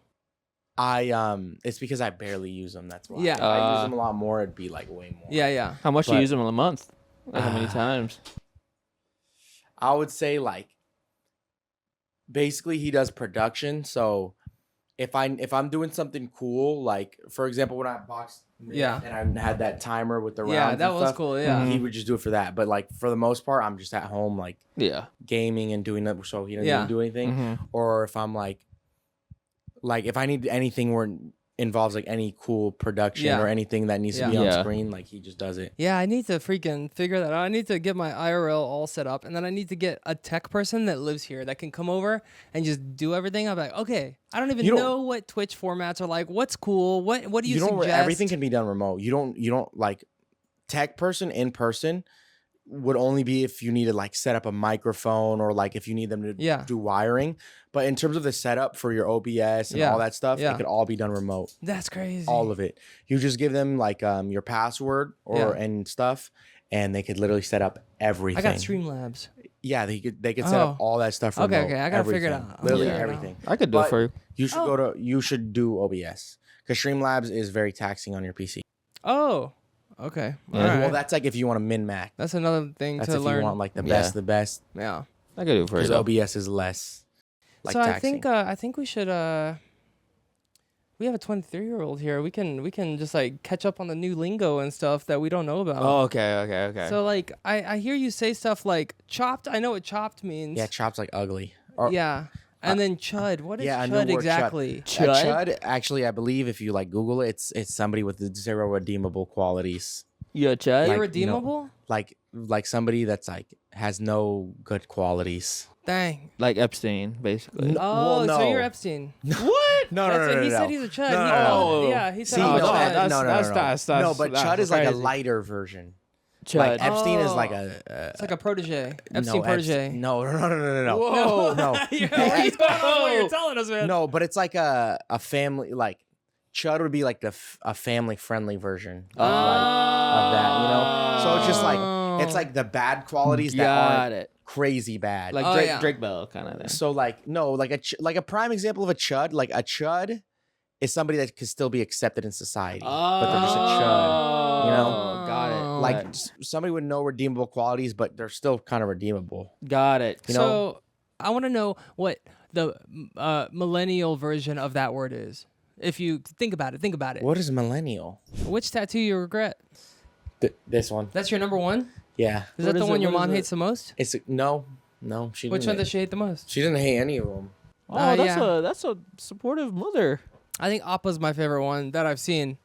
It's because I barely use him. That's why. Yeah. If I use him a lot more, it'd be like way more. Yeah. How much do you But- use them in a month? Like how many times? I would say like basically he does production. So if I'm doing something cool, like for example when I boxed Yeah. and I had that timer with the rounds Yeah, that and was stuff, cool. Yeah. he would just do it for that. But like for the most part, I'm just at home like Yeah. gaming and doing that, so he doesn't Yeah. even do anything. Mhm. Or if I'm like if I need anything where it involves like any cool production Yeah. or anything that needs to be Yeah. on Yeah. screen, like he just does it. Yeah, I need to freaking figure that out. I need to get my IRL all set up, and then I need to get a tech person that lives here that can come over and just do everything. I'm like, okay, I don't even You don't- know what Twitch formats are like. What's cool? What do you don't suggest? everything can be done remote. You don't like tech person in person would only be if you need to like set up a microphone or like if you need them to Yeah. do wiring. But in terms of the setup for your OBS and Yeah. all that stuff, Yeah. it could all be done remote. That's crazy. All of it. You just give them like your password and stuff, and they could literally set up everything. I got Streamlabs. Yeah, they could set up Oh. all that stuff. Okay, remote, okay, I gotta figure it everything. out. I'm Literally gonna figure it everything. I could do it But for you. You should you should do OBS because Streamlabs is very taxing on your PC. Oh, okay. Yeah. All right. Well, that's like if you want to min max. That's another thing That's to if learn. you want like the Yeah. best, the best. Yeah. I could do it for you. Because though. OBS is less. Like So taxing. I think we should we have a 23-year-old here. We can just like catch up on the new lingo and stuff that we don't know about. Oh, okay. So like I hear you say stuff like chopped. I know what chopped means. Yeah, chop's like ugly. Or, Yeah. And then chud. What is yeah, I know chud word chud. exactly? Chud, actually, I believe if you like Google it, it's somebody with zero redeemable qualities. You a chud? Like, Irredeemable? Like somebody that's like has no good qualities. Dang. Like Epstein, basically. Oh, well, so you're no. Epstein. What? No, That's no, what no, he no, said. no. He's a chud. No. Yeah, he said See, he's no, a chud. that's- no, that's no, but that's chud is like a crazy. lighter version. Chud. Like Epstein is Oh. like a. It's like a protege. Epstein protege. No, no. Whoa. No. You're going on what you're telling us, man. No, but it's like a family like chud would be like a family friendly version of that, you know. So it's just like it's like the bad qualities that Got aren't it. crazy bad. Like Oh, Drake, yeah. Drake Bell kind of thing. So like no, like a prime example of a chud, like a chud is somebody that could still be accepted in society, but they're just a chud. You know? Got it. Like somebody with no redeemable qualities, but they're still kind of redeemable. Got it. You know? So I want to know what the millennial version of that word is. If you think about it. What is millennial? Which tattoo you regret? This one. That's your number one? Yeah. Is What that the is one it? your What is mom it? hates the most? It's no. She Which didn't. one does she hate the most? She didn't hate any of them. Oh, yeah. that's a supportive mother. I think Appa's my favorite one that I've seen.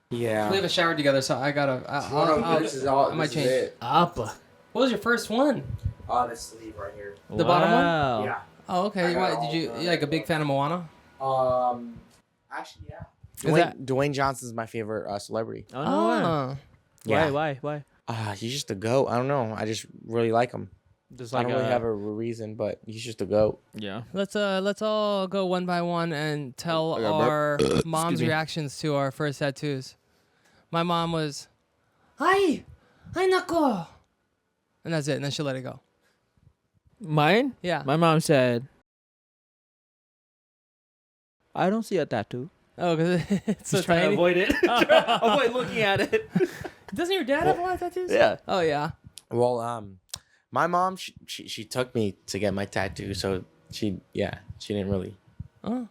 Yeah. We haven't showered together, so I gotta. I might change. Appa. What was your first one? Oh, this sleeve right here. The bottom one? Wow. Yeah. Oh, okay. I got What, did you all you like a big fan of Moana? Actually, yeah. Is that- Dwayne Johnson's my favorite celebrity. Oh, no way. Ah. Yeah. Why? He's just a goat. I don't know. I just really like him. Just I like don't really have a reason, but he's just a goat. Yeah. Let's all go one by one and tell I got burp. our mom's Excuse me. reactions to our first tattoos. My mom was, "Hi, nako," and that's it. And then she let it go. Mine? Yeah. My mom said, I don't see a tattoo. Oh, because it's so Just trying to tiny. avoid it. Avoid looking at it. Doesn't your dad have a lot of tattoos? Yeah. Oh yeah. Well, my mom she took me to get my tattoo, so she didn't really. Oh.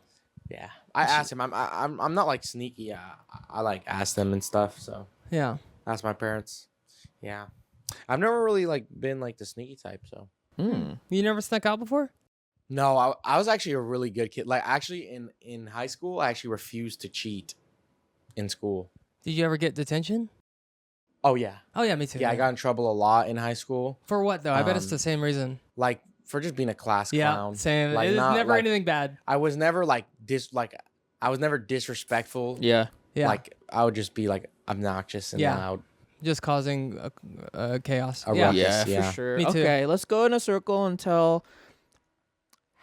Yeah, I asked him. I'm not like sneaky. I like ask them and stuff. So Yeah. ask my parents. Yeah, I've never really like been like the sneaky type. So You never snuck out before? no, I was actually a really good kid. Like actually in high school, I actually refused to cheat in school. Did you ever get detention? Oh yeah, Oh yeah, me too. yeah. I got in trouble a lot in high school, For what though? I bet it's the Um, same reason. like for just being a class Yeah, clown. same. Like, It's not, never like, anything bad. I was never I was never disrespectful. Yeah. Yeah. Like I would just be like obnoxious and Yeah. loud. Just causing chaos. A Yeah. ruckus. Yeah, Yeah. for sure. Me too. Okay, let's go in a circle and tell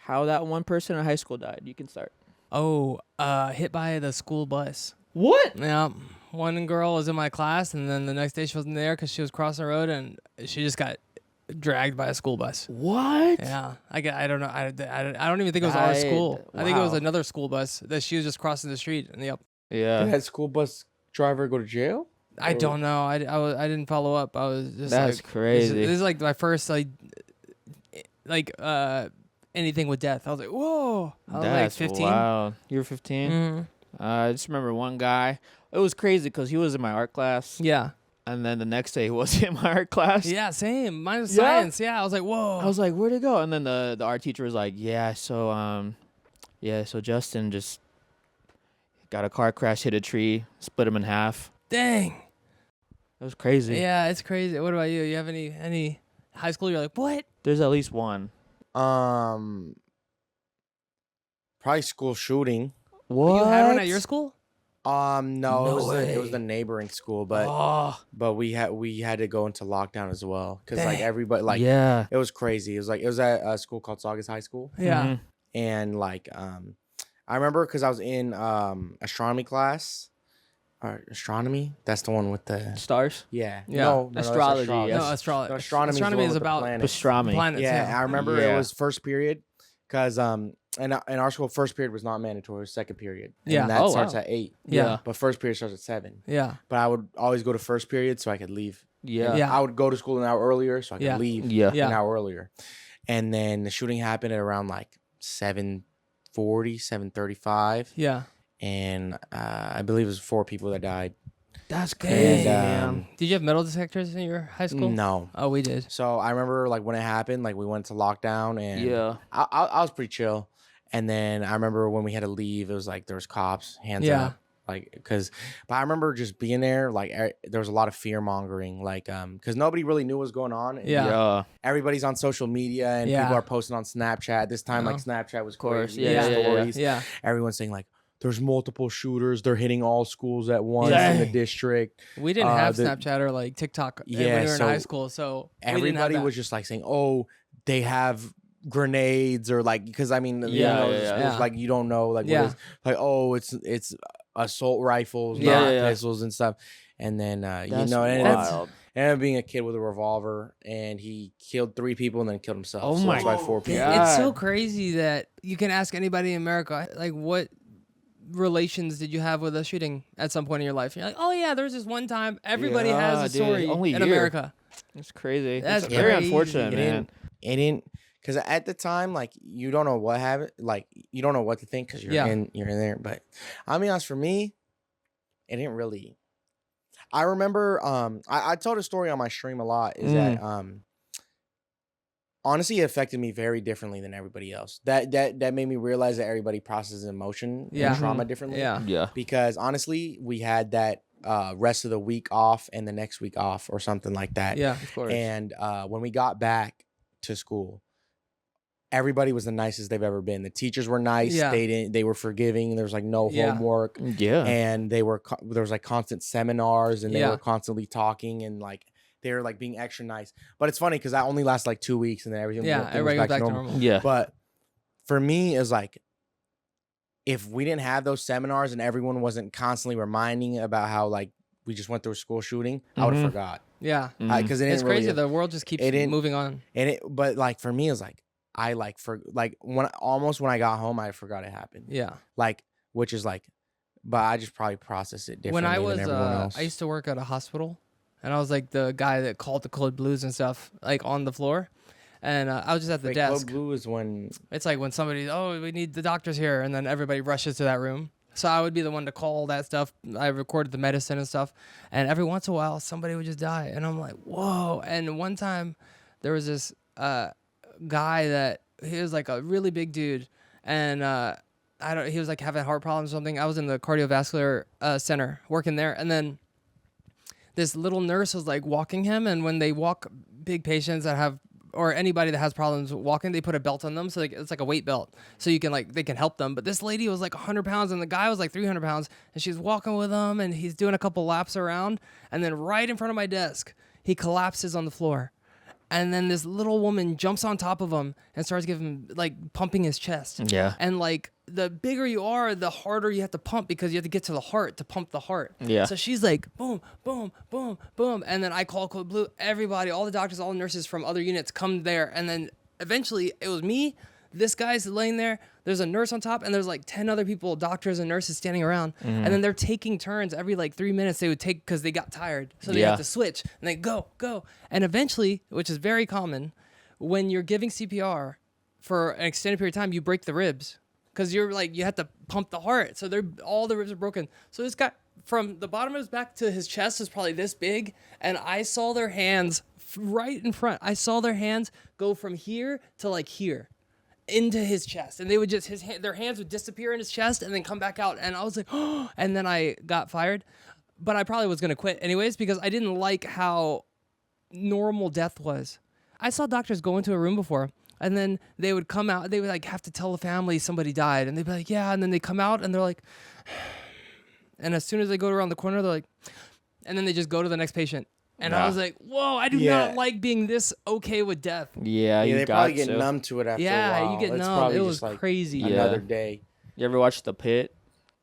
how that one person in high school died. You can start. Oh, hit by the school bus. What? Yeah. One girl was in my class, and then the next day she wasn't there because she was crossing the road, and she just got dragged by a school bus. What? Yeah, I don't know. I don't even think it was our Died. school. I think it was Wow. another school bus that she was just crossing the street. And yep. Yeah. Did that school bus driver go to jail? I don't know. I didn't follow up. I was just That's like, crazy. This is like my first anything with death. I was like, whoa. I was That's like 15. Wow. You were 15? Mhm. I just remember one guy. It was crazy because he was in my art class. Yeah. And then the next day he was in my art class. Yeah. Same. Mine was Yeah? science. Yeah. I was like, whoa. I was like, where'd it go? And then the art teacher was like, so Justin just got a car crash, hit a tree, split him in half. Dang. It was crazy. Yeah, it's crazy. What about you? You have any high school? You're like, what? There's at least one. Probably school shooting. What? You had one at your school? No, No it was way. the neighboring school, but Oh, we had to go into lockdown as well because like Dang. everybody like yeah. it was crazy. It was at a school called Saugus High School, Yeah. Mhm. and like I remember because I was in astronomy class. Astronomy? That's the one with the Stars? yeah. Yeah. No, that's Astrology, astrology. yes. No, astrology. No, astronomy the one is with the about planets. Pastrami. planets. Yeah, I remember Yeah. it was first period because in our school first period was not mandatory, it was second period. And Yeah. that Oh, starts wow. at 8. Yeah. But first period starts at 7. Yeah. But I would always go to first period so I could leave. Yeah. Yeah. I would go to school an hour earlier so I could Yeah. leave Yeah. Yeah. an hour earlier. And then the shooting happened at around like 7:40, 7:35. Yeah. And I believe it was 4 people that died. That's Dang. crazy, And, man. Did you have metal detectors in your high school? No. Oh, we did. So I remember like when it happened, like we went to lockdown and Yeah. I was pretty chill. And then I remember when we had to leave, it was like there was cops, hands Yeah. up. Like, but I remember just being there, like there was a lot of fear mongering, like, because nobody really knew what was going on. And Yeah. everybody's on social media and Yeah. people are posting on Snapchat. This time, like Uh-huh. Snapchat was course. crazy. Yeah, yeah, stories. Yeah. Everyone's saying like, there's multiple shooters. They're hitting all schools at once in the Dang. district. We didn't have the- Snapchat or like TikTok when we Yeah, were in so high school, so we didn't have Everybody that. was just like saying, "Oh, they have grenades," or like because I mean, Yeah, it's yeah. like you don't know, like Yeah. what is, like oh, it's assault rifles, Yeah, not yeah. pistols and stuff. And then That's it ended wild. up being a kid with a revolver, and he killed 3 people and then killed himself. Oh so my that's why 4 people. God. It's so crazy that you can ask anybody in America, like, what relations did you have with a shooting at some point in your life? And you're like, oh yeah, there was this one time. Everybody has Yeah, a dude. story Only in year. America. It's crazy. That's It's very crazy. unfortunate, It man. didn't because at the time, like you don't know what happened, like you don't know what to think because you're Yeah. in there. But I'll be honest, for me, it didn't really. I remember I told a story on my stream a lot is that honestly it affected me very differently than everybody else. That made me realize that everybody processes emotion Yeah. and trauma differently. Yeah. Yeah. Because honestly, we had that rest of the week off and the next week off or something like that. Yeah. Of course. And when we got back to school, everybody was the nicest they've ever been. The teachers were nice. Yeah. They were forgiving. There was like no Yeah. homework. Yeah. And there was like constant seminars and they Yeah. were constantly talking and like they're like being extra nice. But it's funny because that only lasts like 2 weeks and then everything everybody goes back to normal. Yeah. But for me, it's like, if we didn't have those seminars and everyone wasn't constantly reminding about how like we just went through a school shooting, I would have forgot. Yeah. Because it's crazy. The world just keeps moving on. But like for me, it's like I like when I got home, I forgot it happened. Yeah. Like, which is like, but I just probably process it differently than everyone else. I used to work at a hospital, and I was like the guy that called the code blues and stuff, like on the floor. And I was just at the desk. Code blue is when it's like when somebody, we need the doctors here, and then everybody rushes to that room. So I would be the one to call that stuff. I recorded the medicine and stuff, and every once in a while somebody would just die, and I'm like, whoa. And one time there was this guy that he was like a really big dude, and he was like having heart problems or something. I was in the cardiovascular center working there, and then this little nurse was like walking him, and when they walk big patients that have or anybody that has problems walking, they put a belt on them. So it's like a weight belt. So you can they can help them. But this lady was like 100 pounds and the guy was like 300 pounds. And she's walking with him and he's doing a couple laps around. And then right in front of my desk, he collapses on the floor. And then this little woman jumps on top of him and starts pumping his chest. Yeah. And like the bigger you are, the harder you have to pump because you have to get to the heart to pump the heart. Yeah. So she's like, boom, boom, boom, boom. And then I call Code Blue. Everybody, all the doctors, all the nurses from other units come there. And then eventually it was me. This guy's laying there. There's a nurse on top, and there's like 10 other people, doctors and nurses standing around. And then they're taking turns every like 3 minutes. They would take because they got tired. So they have to switch and they go. And eventually, which is very common, when you're giving CPR for an extended period of time, you break the ribs because you're like, you have to pump the heart. So all the ribs are broken. So this guy, from the bottom of his back to his chest is probably this big. And I saw their hands right in front. I saw their hands go from here to like here into his chest, and they would just their hands would disappear in his chest and then come back out, and I was like, oh, and then I got fired, but I probably was gonna quit anyways because I didn't like how normal death was. I saw doctors go into a room before, and then they would come out, they would like have to tell the family somebody died, and they'd be like, yeah, and then they come out and they're like, and as soon as they go around the corner, they're like, and then they just go to the next patient. And I was like, whoa, I do not like being this okay with death. Yeah, they probably get numb to it after a while. Yeah, you get numb. It was like crazy. Another day. You ever watch The Pit?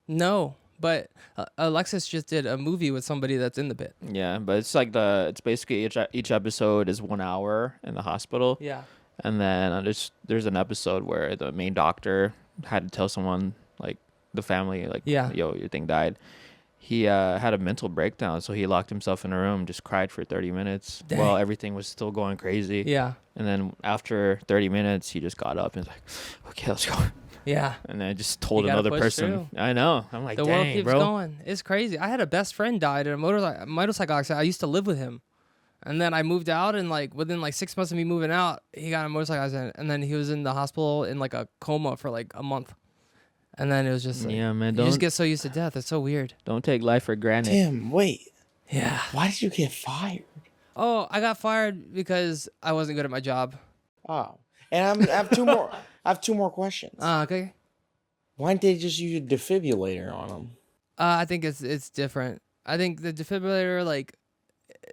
No, but Alexis just did a movie with somebody that's in the pit. Yeah, but it's like it's basically each episode is 1 hour in the hospital. Yeah. And then there's an episode where the main doctor had to tell someone, like the family, like, yo, your thing died. He had a mental breakdown, so he locked himself in a room, just cried for 30 minutes while everything was still going crazy. Yeah. And then after 30 minutes, he just got up and was like, okay, let's go. Yeah. And then I just told another person. Through. I know. I'm like, the world keeps going. It's crazy. I had a best friend died in a motorcycle accident. I used to live with him. And then I moved out, and like within like 6 months of me moving out, he got in a motorcycle accident. And then he was in the hospital in like a coma for like a month. And then it was just like, yeah, man, you just get so used to death. It's so weird. Don't take life for granted. Tim, wait. Yeah. Why did you get fired? Oh, I got fired because I wasn't good at my job. Oh. And I have two more. I have 2 more questions. Okay. Why didn't they just use a defibrillator on them? I think it's different. I think the defibrillator, like,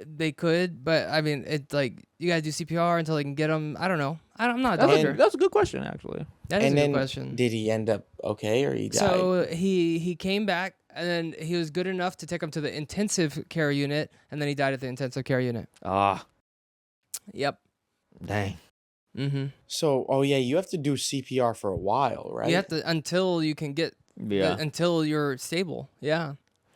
they could, but I mean, it's like you gotta do CPR until they can get them. I don't know. I'm not a doctor. That's a good question, actually. That is a good question. Did he end up okay, or he died? So he came back, and then he was good enough to take him to the intensive care unit, and then he died at the intensive care unit. Ah. Yep. Dang. Mm-hmm. So, you have to do CPR for a while, right? You have to until you can get until you're stable. Yeah.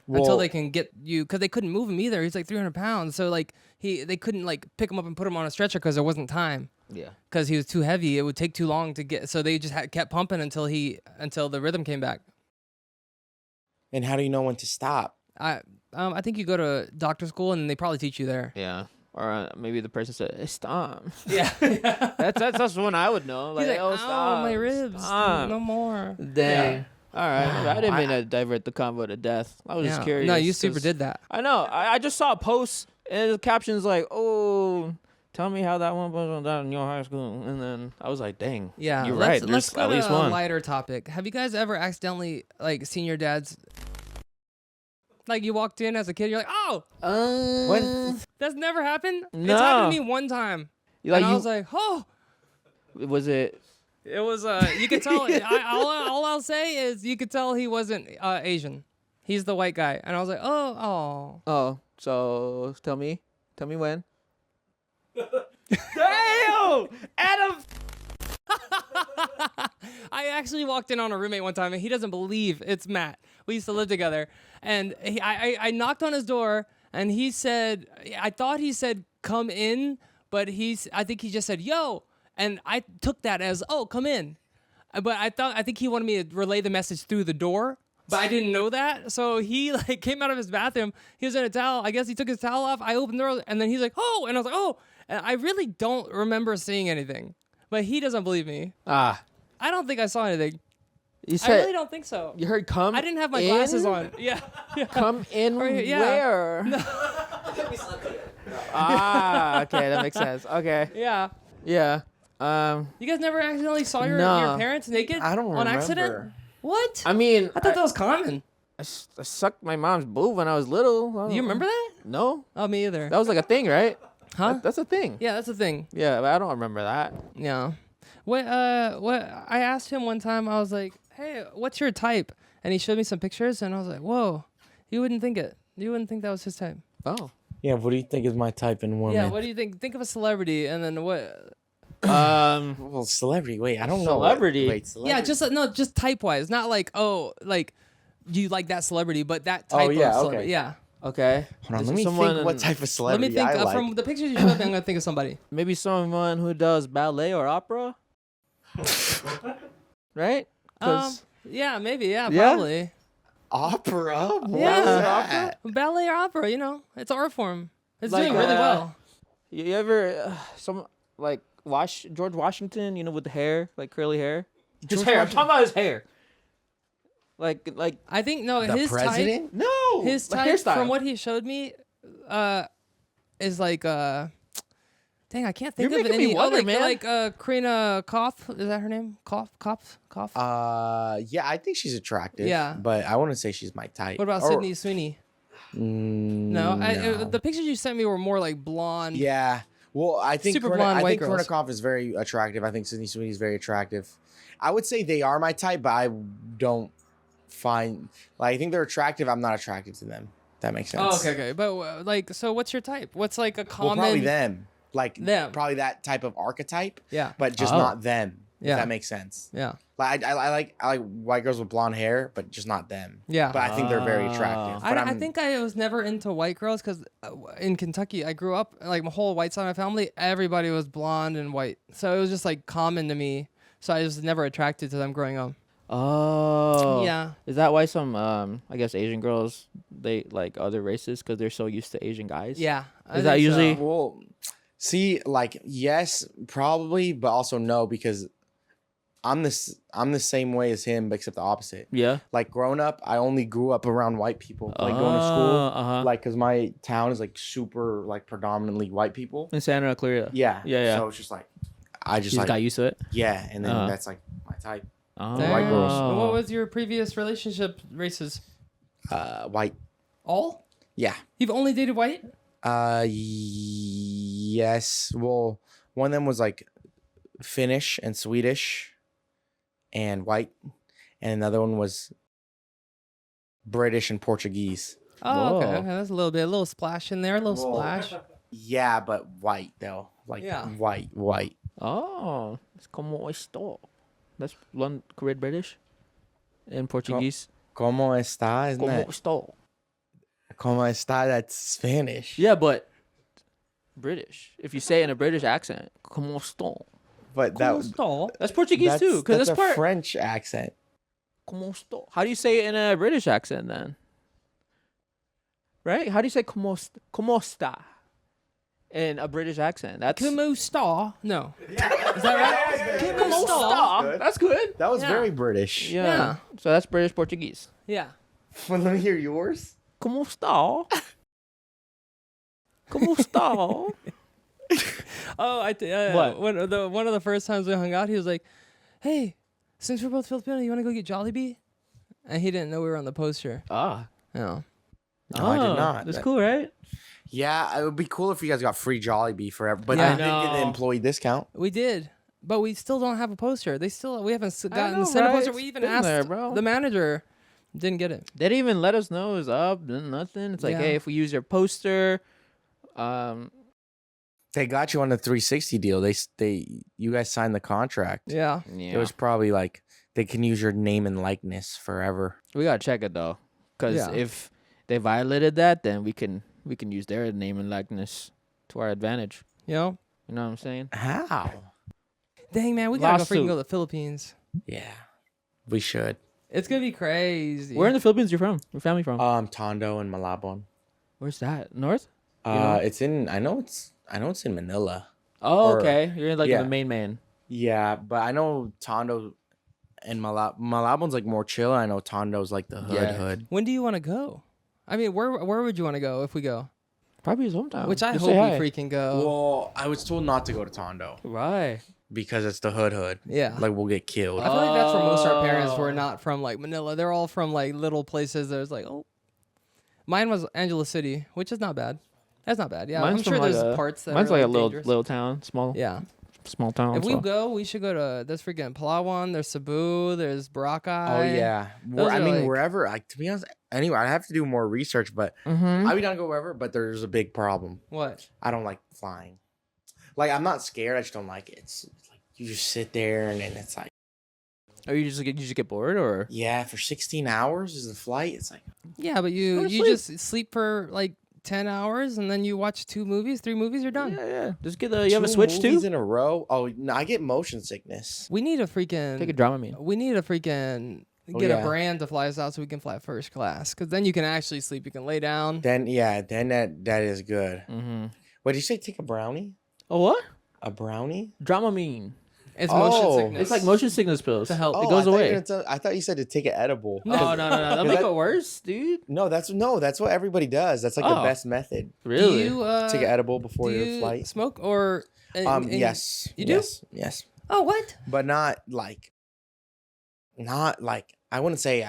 Well, until they can get you, because they couldn't move him either. He's like 300 pounds, so like they couldn't like pick him up and put him on a stretcher because there wasn't time. Yeah. Because he was too heavy, it would take too long to get. So they just kept pumping until the rhythm came back. And how do you know when to stop? I think you go to doctor school and they probably teach you there. Yeah. Or maybe the person said, hey, stop. Yeah. That's when I would know. Like, He's like, oh, stop. My ribs. Stop. No more. Dang. Yeah. All right. I didn't mean to divert the convo to death. I was just curious. No, you super did that. I know. I just saw a post and the caption's like, oh, tell me how that one was down in your high school. And then I was like, dang. Yeah. You're right. There's let's at least go to one. A lighter topic. Have you guys ever accidentally like seen your dad's Like you walked in as a kid, you're like, oh, What? that's never happened. No. It's happened to me one time, Like and I was like, oh. was it? It was you could tell. All I'll say is you could tell he wasn't Asian. He's the white guy, and I was like, oh. Oh, so tell me when. Damn, Adam. I actually walked in on a roommate one time, and he doesn't believe it's Matt. We used to live together, and I knocked on his door, and he said, I thought he said come in, but I think he just said yo, and I took that as come in, but I think he wanted me to relay the message through the door. But I didn't know that, so he like came out of his bathroom. He was in a towel. I guess he took his towel off. I opened the door, and then he's like, "Oh!" And I was like, "Oh!" And I really don't remember seeing anything, but he doesn't believe me. I don't think I saw anything. You I said really don't think so. you heard come. I didn't have my in? glasses on. Yeah. Come in yeah. where? Okay, that makes sense. Okay, Yeah. yeah. You guys never accidentally saw your No. parents naked I don't on remember. accident? What? I mean, I thought that was common. I sucked my mom's boob when I was little. Do you remember that? No, Oh, me either. that was like a thing, right? Huh? That's a thing. Yeah, that's the thing. Yeah, but I don't remember that. Yeah. What I asked him one time, I was like, "Hey, what's your type?" And he showed me some pictures, and I was like, "Whoa, you wouldn't think it. You wouldn't think that was his type." Oh. Yeah, what do you think is my type in women? Yeah, what do you think? Think of a celebrity, and then what? Well, celebrity. Wait, I don't know. Celebrity? Wait, celebrity. Yeah, just type wise, not like like you like that celebrity, but that type of yeah, celebrity. okay. Yeah. Okay. Hold on, Is let it me someone- think what type of Let celebrity me think I like. from the pictures you showed me. I'm gonna think of somebody. Maybe someone who does ballet or opera. Right? 'Cause- Yeah, maybe. Yeah, Yeah? probably. Opera? What Yeah. is that? Ballet or opera, it's an art form. It's Like, doing really well. you ever some like George Washington? You know, with the hair, like curly hair. His hair. I'm talking about his hair. Like I think no, The his president? type. no. His like type, hairstyle. from what he showed me, is like dang, I can't think You're of making me any. wonder, like man. Karina Koff, is that her name? Koff. Yeah, I think she's attractive. Yeah. But I wouldn't say she's my type. What about Or- Sydney Sweeney? No, no. the pictures you sent me were more like blonde. Yeah. Well, I think Super blonde I white think girls. Kornikov is very attractive. I think Sydney Sweeney is very attractive. I would say they are my type, but I don't find I think they're attractive. I'm not attracted to them. That makes sense. Oh, okay. But so what's your type? What's like a common? Well, probably them. Like Them. probably that type of archetype. Yeah. But just Oh. not them. Yeah. If that makes sense. Yeah. Like I like white girls with blonde hair, but just not them. Yeah. But I think they're very attractive. But I think I was never into white girls because in Kentucky I grew up like my whole white side of my family, everybody was blonde and white, so it was just like common to me. So I was never attracted to them growing up. Oh. Yeah. Is that why some I guess Asian girls they like other races because they're so used to Asian guys? Yeah. I Is that think so. usually- Well, see, like yes, probably, but also no because I'm the same way as him, but except the opposite. Yeah. Like growing up, I only grew up around white people. Like going to school, Uh-huh. like because my town is like super like predominantly white people. In Santa Clarita. Yeah, Yeah. So it's just like I just You like got used to it. yeah, and then Uh-huh. that's like my type. Oh. white girls. And what was your previous relationship races? White. All? Yeah. You've only dated white? Yes. Well, one of them was like Finnish and Swedish and white, and another one was British and Portuguese. Oh, okay. Whoa. Okay, that's a little splash in there, a little Whoa. splash. Yeah, but white though. Like Yeah. white. Oh. It's como esto. That's one Korean British. In Portuguese. ¿Cómo está? Isn't Como that? esto. ¿Cómo está? That's Spanish. Yeah, but British. If you say it in a British accent, como esto. But Como that esto? That's Portuguese too, because that's that's a part. French accent. Como esto. How do you say it in a British accent then? Right? How do you say como está in a British accent? That's Como sta? No. Is that right? Como sta? That's good. That was Yeah. very British. Yeah. Yeah. So that's British Portuguese. Yeah. Well, let me hear yours. Como está? Como está? Oh, What? One of the first times we hung out, he was like, "Hey, since we're both Filipino, you want to go get Jollibee?" And he didn't know we were on the poster. Ah. No. No, I did not. That's cool, right? Yeah, it would be cool if you guys got free Jollibee forever. But Yeah. I did get the employee discount. We did, but we still don't have a poster. We haven't gotten know, sent a right? poster. It's We even been asked there, bro. the manager, didn't get it. They didn't even let us know it was up. Nothing. It's like, Yeah. hey, if we use your poster, They got you on the 360 deal. You guys signed the contract. Yeah. yeah. It was probably like they can use your name and likeness forever. We gotta check it though, because Yeah. if they violated that, then we can use their name and likeness to our advantage. You know? You know what I'm saying? How? Dang, man, we gotta go freaking Lawsuit. go to the Philippines. Yeah, we should. It's gonna be crazy. Where in the Philippines you from? Your family from? Tondo and Malabon. Where's that? North? know? It's in. I know it's in Manila. Oh, Or- okay. You're like yeah. the main man. Yeah, but I know Tondo and Malabon's like more chill. I know Tondo's like the hood. When do you want to go? I mean, where would you want to go if we go? Probably his hometown. Which I Just hope say we hi. freaking go. Well, I was told not to go to Tondo Right. because it's the hood. Yeah. Like we'll get killed. I feel like that's where most of our parents Oh. were not from, like Manila. They're all from like little places. There's like, oh, mine was Angela City, which is not bad. That's not bad. Yeah, Mine's I'm sure from, like, there's a- parts that Mine's are like a dangerous. little town, small town. If we so. go, we should go to there's freaking Palawan, there's Cebu, there's Boracay. Oh yeah. Those I are, mean, like- wherever. Like to be honest, anyway, I have to do more research, but Mm-hmm. I'd be down to go wherever. But there's a big problem. What? I don't like flying. Like I'm not scared. I just don't like it. It's like you just sit there and then it's like, Or you just get bored, or yeah, for 16 hours is the flight. It's like, Yeah, but Go you to you sleep. just sleep for like 10 hours and then you watch 2 movies, 3 movies, you're done. yeah. Just get the. You have a 2 Switch movies too. in a row. Oh no, I get motion sickness. We need a freaking Take a Dramamine. We need a freaking Oh, get yeah. a brand to fly us out so we can fly first class, because then you can actually sleep. You can lay down. Then that is good. Mm-hmm. What did you say? Take a brownie? Oh what? A brownie? Dramamine. It's Oh. motion sickness. It's like motion sickness pills. To help. It goes away. I thought you said to take an edible. Oh no! That'll make it worse, dude. No, that's what everybody does. That's like the Oh. best method. Really? Do you, Take an edible before do your you flight. smoke or? Yes. You do? Yes. Oh, what? But not like I wouldn't say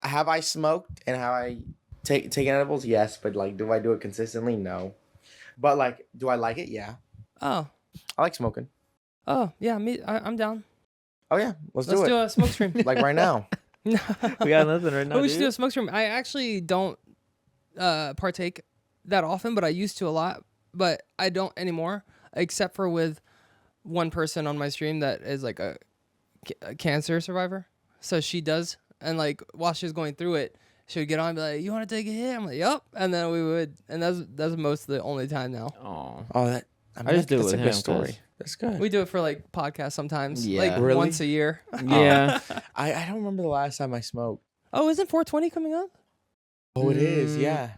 I smoked and have I taken edibles? Yes, but like do I do it consistently? No. But like do I like it? Yeah. Oh, I like smoking. oh, yeah. I'm down. Oh yeah, let's Let's do do it. a smoke stream. Like right now. We got nothing right now. Oh, we should do a dude. smoke stream. I actually don't partake that often, but I used to a lot. But I don't anymore, except for with one person on my stream that is like a cancer survivor. So she does, and like while she's going through it, she would get on and be like, "You want to take a hit?" I'm like, "Yup," and then we would, and that's most of the only time now. Oh. Oh, that I just do it that's with a good him, story. 'cause- That's good. We do it for like podcasts sometimes, Yeah. like Really? once a year. Yeah. I don't remember the last time I smoked. Oh, isn't 420 coming up? Oh, it is. Mm. Yeah.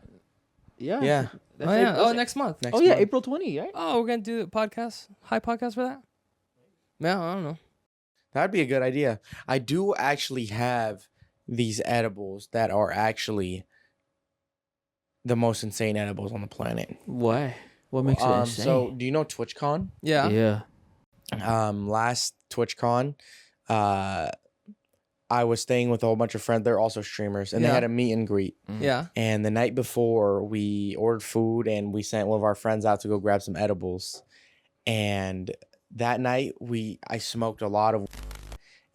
Yeah. Yeah. That's Oh yeah. April- Oh, next month. Next Oh yeah, month. April 20, right? Oh, we're gonna do a podcast, high podcast for that. Yeah, I don't know. That'd be a good idea. I do actually have these edibles that are actually the most insane edibles on the planet. Why? What makes it insane? So do you know TwitchCon? Yeah. yeah. Last TwitchCon, I was staying with a whole bunch of friends. They're also streamers, and they Yeah. had a meet and greet. Yeah. And the night before, we ordered food and we sent one of our friends out to go grab some edibles. And that night, I smoked a lot of.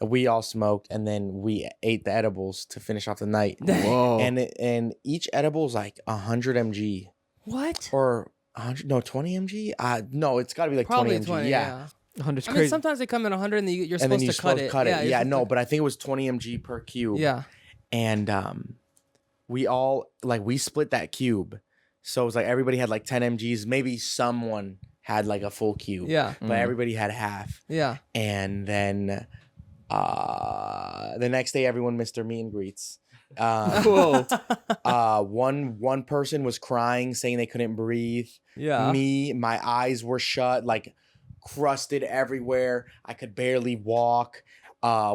We all smoked, and then we ate the edibles to finish off the night. Whoa. And each edible is like 100 mg What? or 100, no 20 mg. No, it's got to be like Probably 20 mg. 20. Yeah. 100's I crazy. mean, sometimes they come in 100 and you're And then supposed you're to cut supposed it. to cut it. you're Yeah, supposed no, to- but I think it was 20 mg per cube. Yeah. And we split that cube. So it was like everybody had like 10 mgs. Maybe someone had like a full cube. Yeah. But everybody had half. Yeah. And then the next day everyone missed their meet and greets. Whoa. One person was crying, saying they couldn't breathe. Yeah. Me, my eyes were shut, like crusted everywhere. I could barely walk.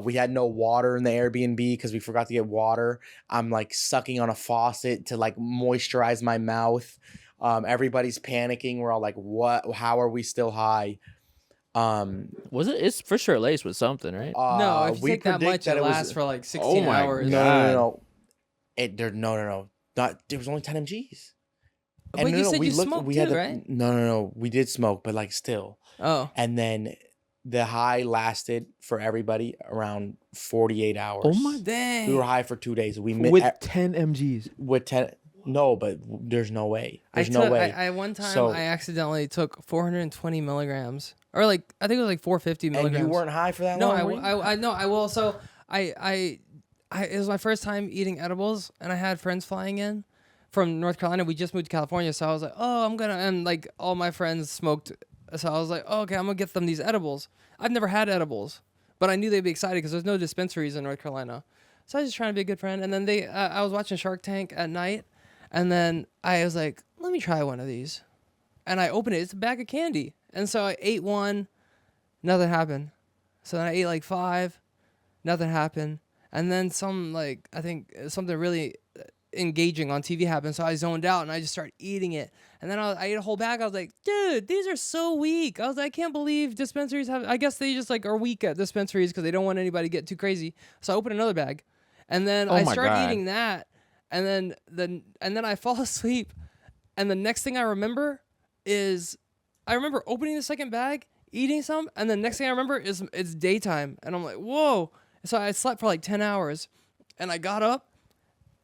We had no water in the Airbnb because we forgot to get water. I'm like sucking on a faucet to like moisturize my mouth. Everybody's panicking. We're all like, what? How are we still high? Was it? It's for sure laced with something, right? No, if you we take that predict much, that it it was- lasts for like 16 Oh my hours. No, God. no. There was only 10 mgs. But you said you smoked too, right? No. We did smoke, but like still. Oh. And then the high lasted for everybody around 48 hours. Oh my dang! We were high for 2 days. With 10 mgs. With 10. No, but there's no way. There's no way. I one time I accidentally took 420 milligrams, or like I think it was like 450 milligrams. And you weren't high for that no, long? I will. So it was my first time eating edibles, and I had friends flying in from North Carolina. We just moved to California, so I was like, oh, and like all my friends smoked, so I was like, oh, okay, I'm gonna get them these edibles. I've never had edibles, but I knew they'd be excited because there's no dispensaries in North Carolina. So I was just trying to be a good friend, and then I was watching Shark Tank at night. And then I was like, let me try one of these. And I opened it. It's a bag of candy. And so I ate one. Nothing happened. So then I ate like 5. Nothing happened. And then I think something really engaging on TV happened. So I zoned out and I just started eating it. And then I ate a whole bag. I was like, dude, these are so weak. I was like, I can't believe dispensaries I guess they just like are weak at dispensaries because they don't want anybody to get too crazy. So I opened another bag. And then I started eating that. And then I fall asleep, and the next thing I remember is opening the second bag, eating some, and the next thing I remember is it's daytime, and I'm like, whoa! So I slept for like 10 hours, and I got up,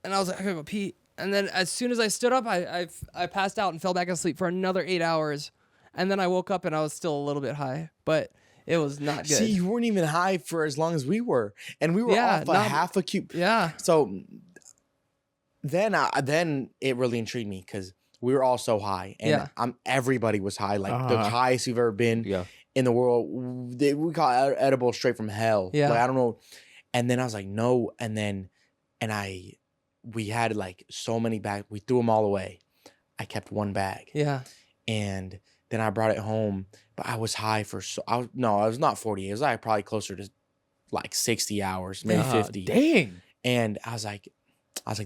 and I was like, I gotta go pee, and then as soon as I stood up, I passed out and fell back asleep for another 8 hours, and then I woke up and I was still a little bit high, but it was not good. See, you weren't even high for as long as we were, and we were off half a cube. Yeah. So. Then it really intrigued me because we were all so high, and everybody was high, like the highest we've ever been in the world. We call it edible straight from hell. Yeah, like, I don't know. And then I was like, no, we had like so many bags. We threw them all away. I kept one bag. Yeah, and then I brought it home, but I was high for I was not 48. It was like probably closer to like 60 hours, maybe 50. Dang. And I was like,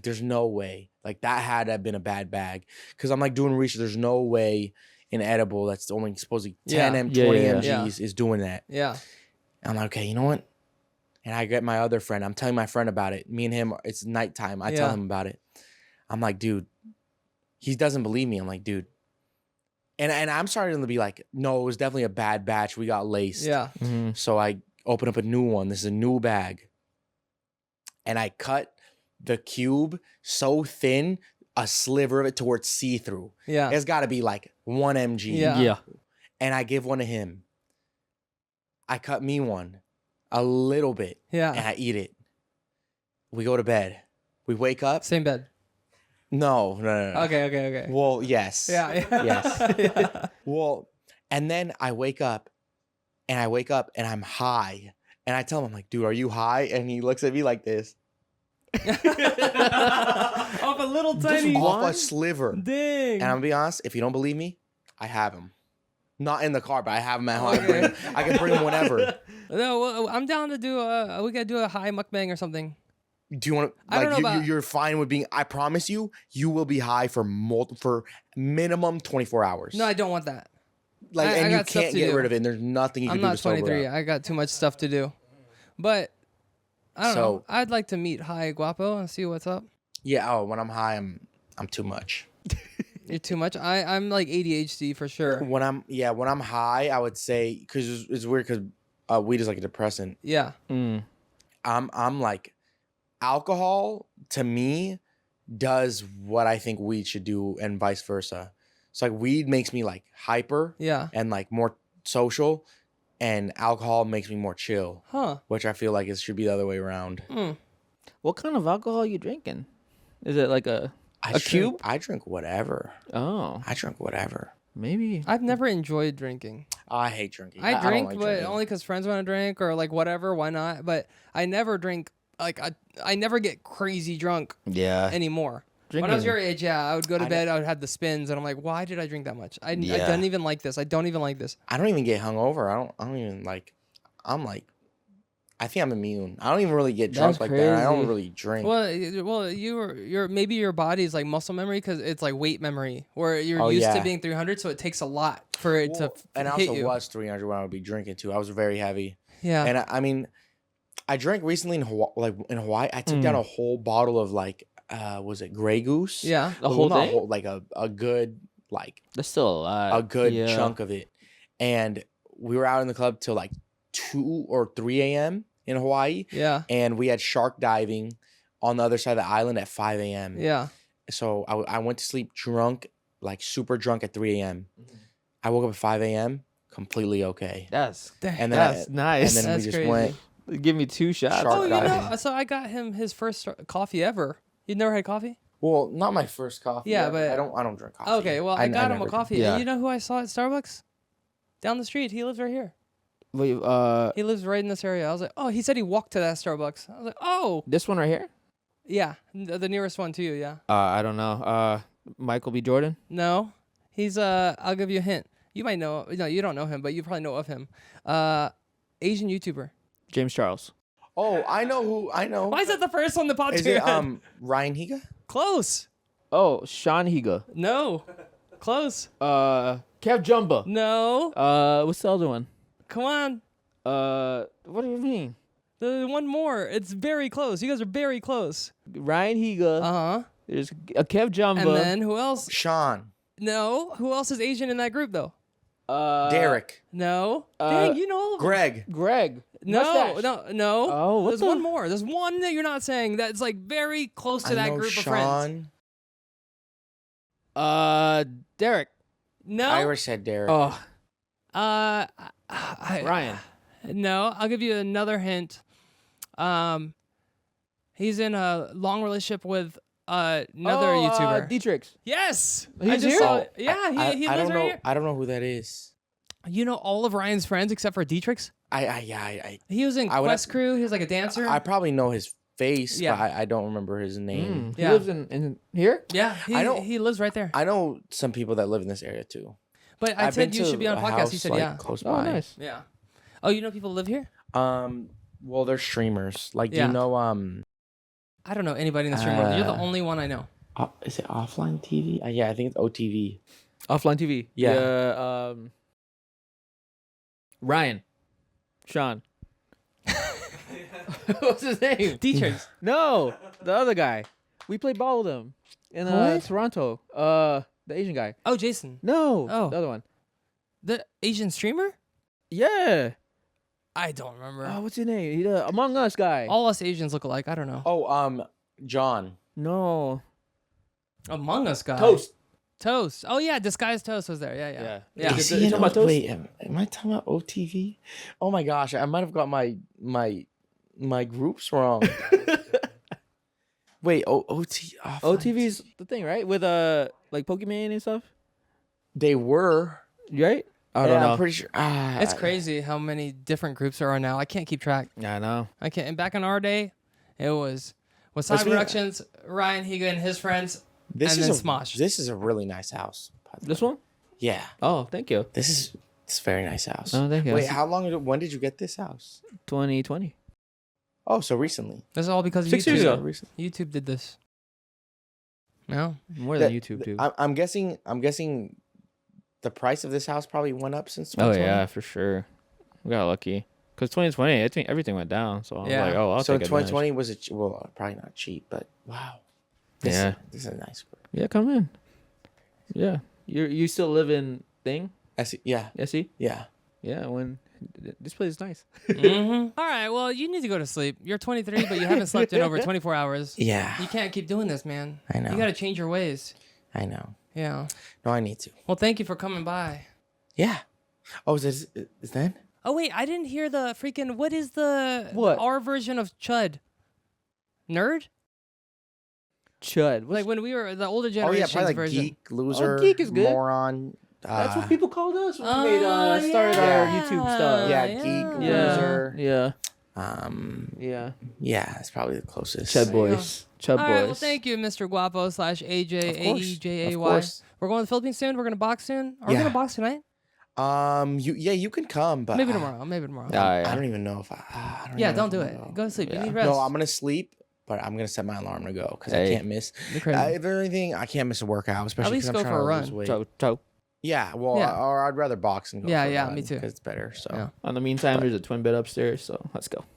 there's no way. Like, that had to have been a bad bag. Because I'm, like, doing research. There's no way an edible that's only supposedly 10 20 mgs is doing that. Yeah. And I'm like, okay, you know what? And I get my other friend. I'm telling my friend about it. Me and him, it's nighttime. I tell him about it. I'm like, dude. He doesn't believe me. I'm like, dude. And I'm starting to be like, no, it was definitely a bad batch. We got laced. Yeah. Mm-hmm. So I open up a new one. This is a new bag. And I cut the cube so thin, a sliver of it to where it's see-through. Yeah. It's got to be like 1 mg. Yeah. And I give one to him. I cut me one, a little bit. Yeah. And I eat it. We go to bed. We wake up. Same bed. No. Okay. Well, yes. Yeah. Yes. Yeah. Well, and then I wake up and I'm high. And I tell him, I'm like, dude, are you high? And he looks at me like this. Off a little tiny off a sliver. Dang. And I'm gonna be honest, if you don't believe me, I have him. Not in the car, but I have him at home. Okay. I can bring him whenever. No, well, I'm down to do we gotta do a high mukbang or something. Do you want to? I don't know about... You're fine with being. I promise you, you will be high for minimum 24 hours. No, I don't want that. Like, and you can't get rid of it. And there's nothing you can do to sober up. I'm not 23. I got too much stuff to do. But I don't know. I'd like to meet Aejay Guapo and see what's up. Yeah. Oh, when I'm high, I'm too much. You're too much. I'm like ADHD for sure. When I'm high, I would say, because it's weird because weed is like a depressant. Yeah. I'm like, alcohol to me does what I think weed should do, and vice versa. So like, weed makes me like hyper. Yeah. And like more social. And alcohol makes me more chill. Huh. Which I feel like it should be the other way around. What kind of alcohol are you drinking? Is it like a cube? I drink whatever. Oh. I drink whatever. Maybe. I've never enjoyed drinking. I hate drinking. I drink, like but drinking. only because friends want to drink or like whatever, why not? But I never drink, like I never get crazy drunk anymore. When I was your age, I would go to bed, I would have the spins, and I'm like, why did I drink that much? I don't even like this. I don't even like this. I don't even get hungover. I don't even like, I think I'm immune. I don't even really get drunk like that. I don't really drink. Well, you're maybe your body's like muscle memory because it's like weight memory where you're used to being 300, so it takes a lot for it to and I hit also you. was 300 when I would be drinking too. I was very heavy. Yeah. And I mean, I drank recently in Hawaii. I took down a whole bottle of like was it Grey Goose? Yeah. The whole not thing? like a good like That's still a lot. a good Yeah. chunk of it. And we were out in the club till like 2 or 3 a.m. in Hawaii. Yeah. And we had shark diving on the other side of the island at 5 a.m. Yeah. So I went to sleep drunk, like super drunk at 3 a.m. I woke up at 5 a.m. completely okay. That's And then that's nice. And then That's we just crazy. went. Give me 2 shots. Shark Oh, you diving. know, so I got him his first coffee ever. You never had coffee? Well, not my first coffee. Yeah, but I don't drink coffee. Okay, well, I got him a never- coffee. Yeah. And you know who I saw at Starbucks? Down the street. He lives right here. Wait, He lives right in this area. I was like, oh, he said he walked to that Starbucks. I was like, oh, this one right here? yeah, the nearest one to you, yeah. I don't know. Michael B. Jordan? No, he's I'll give you a hint. You might know. No, you don't know him, but you probably know of him. Asian YouTuber. James Charles. Oh, I know who. I know. Why is that the first one that popped Is to your it head? Ryan Higa? Close. Oh, Sean Higa. No. Close. Kev Jumba. No. What's the other one? Come on. What do you mean? The one more. It's very close. You guys are very close. Ryan Higa. Uh-huh. There's a Kev Jumba. And then who else? Sean. No. Who else is Asian in that group though? Derek. No. Dang, you know all of them. Greg. Greg. No, Mustache. no. Oh, what There's the- one more. There's one that you're not saying that's like very close to I that know group of friends. Sean. Derek. No. I already said Derek. Oh, Ryan. No, I'll give you another hint. He's in a long relationship with another YouTuber. Dietrich's. Yes. He's I just here? saw Oh, it. Yeah, he I lives don't right know. here. I don't know who that is. You know all of Ryan's friends except for Dietrich's? He was in I would Quest have- Crew. He was like a dancer. I probably know his face, Yeah. but I don't remember his name. He Yeah. lives in here? yeah, I know- he lives right there. I know some people that live in this area too. But I I've said been you to should be on a podcast. house, He said like, yeah. close Oh, by. nice. Yeah. Oh, you know people live here? Well, they're streamers. Like, do Yeah. you know, I don't know anybody in the stream world. You're the only one I know. is it Offline TV? Yeah, I think it's OTV. Offline TV. Yeah. Ryan. Sean. What's his name? Dietrich's. No, the other guy. We played ball with him in What? Toronto. The Asian guy. Oh, Jason. No. Oh. The other one. The Asian streamer? Yeah. I don't remember. What's his name? He the Among Us guy. All us Asians look alike. I don't know. Oh, John. No. Among Us guy. Toast. Oh yeah, Disguised Toast was there. Yeah. Yeah. Is he talking about Toast? Wait, am I talking about OTV? Oh my gosh, I might have got my groups wrong. Wait, OT. OTV's the thing, right? With like Pokemon and stuff. They were. Right? I don't Yeah, know. I'm pretty sure. It's crazy how many different groups there are now. I can't keep track. Yeah, I know. I can't. And back in our day, it was Wasabi Let's be- Productions, Ryan Higa and his friends. This and is then Smosh. This is a really nice house. by the This way. one? Yeah, Oh, thank you. it's a very nice house. Oh, thank you. Wait, when did you get this house? 2020. Oh, so recently. This is all because of 6 YouTube. years ago. Recently. YouTube did this. No. More than That- YouTube, too. I'm guessing the price of this house probably went up since. Oh 2020. yeah, for sure. We got lucky because 2020, I think everything went down. So I was Yeah. like, oh, I'll So take 2020 was well, probably not cheap, but wow. Yeah. This is a nice group. Yeah, come in. Yeah, you still live in thing? Yeah, SE? yeah. Yeah. When this place is nice. Mm-hmm. All right. Well, you need to go to sleep. You're 23, but you haven't slept in over 24 hours. Yeah, You can't keep doing this, man. I know. You got to change your ways. I know. Yeah. No, I need to. Well, thank you for coming by. Yeah. Oh, is that? Oh wait, I didn't hear the freaking. What is the What? our version of chud? Nerd? Chud. Like when we were the older Oh generation's yeah, probably like version. geek, loser, geek is good. moron. That's what people called us when we made Oh, started our yeah. YouTube stuff. Yeah, Yeah. geek, Yeah. loser. Yeah. Yeah, that's probably the closest. Chud There you go. boys. Chud All boys. right, well, thank you, Mr. Guapo / AJ Of course, Aejay. of course. We're going to the Philippines soon. We're gonna box soon. Are we Yeah. gonna box tonight? You can come, but Maybe tomorrow. Maybe tomorrow. Yeah. I don't even know if I don't Yeah, even don't do know. it. Go to sleep. Yeah. You need rest. No, I'm gonna sleep, but I'm gonna set my alarm to go because I Hey. can't miss. You're crazy. If there's anything, I can't miss a workout, especially least because I'm go trying for a to lose run. weight. Toe. Yeah, well, Yeah. or I'd rather box and go. Yeah, for a yeah, run me too. Because it's better. So. Yeah. On the meantime, there's a twin bed upstairs, so let's go.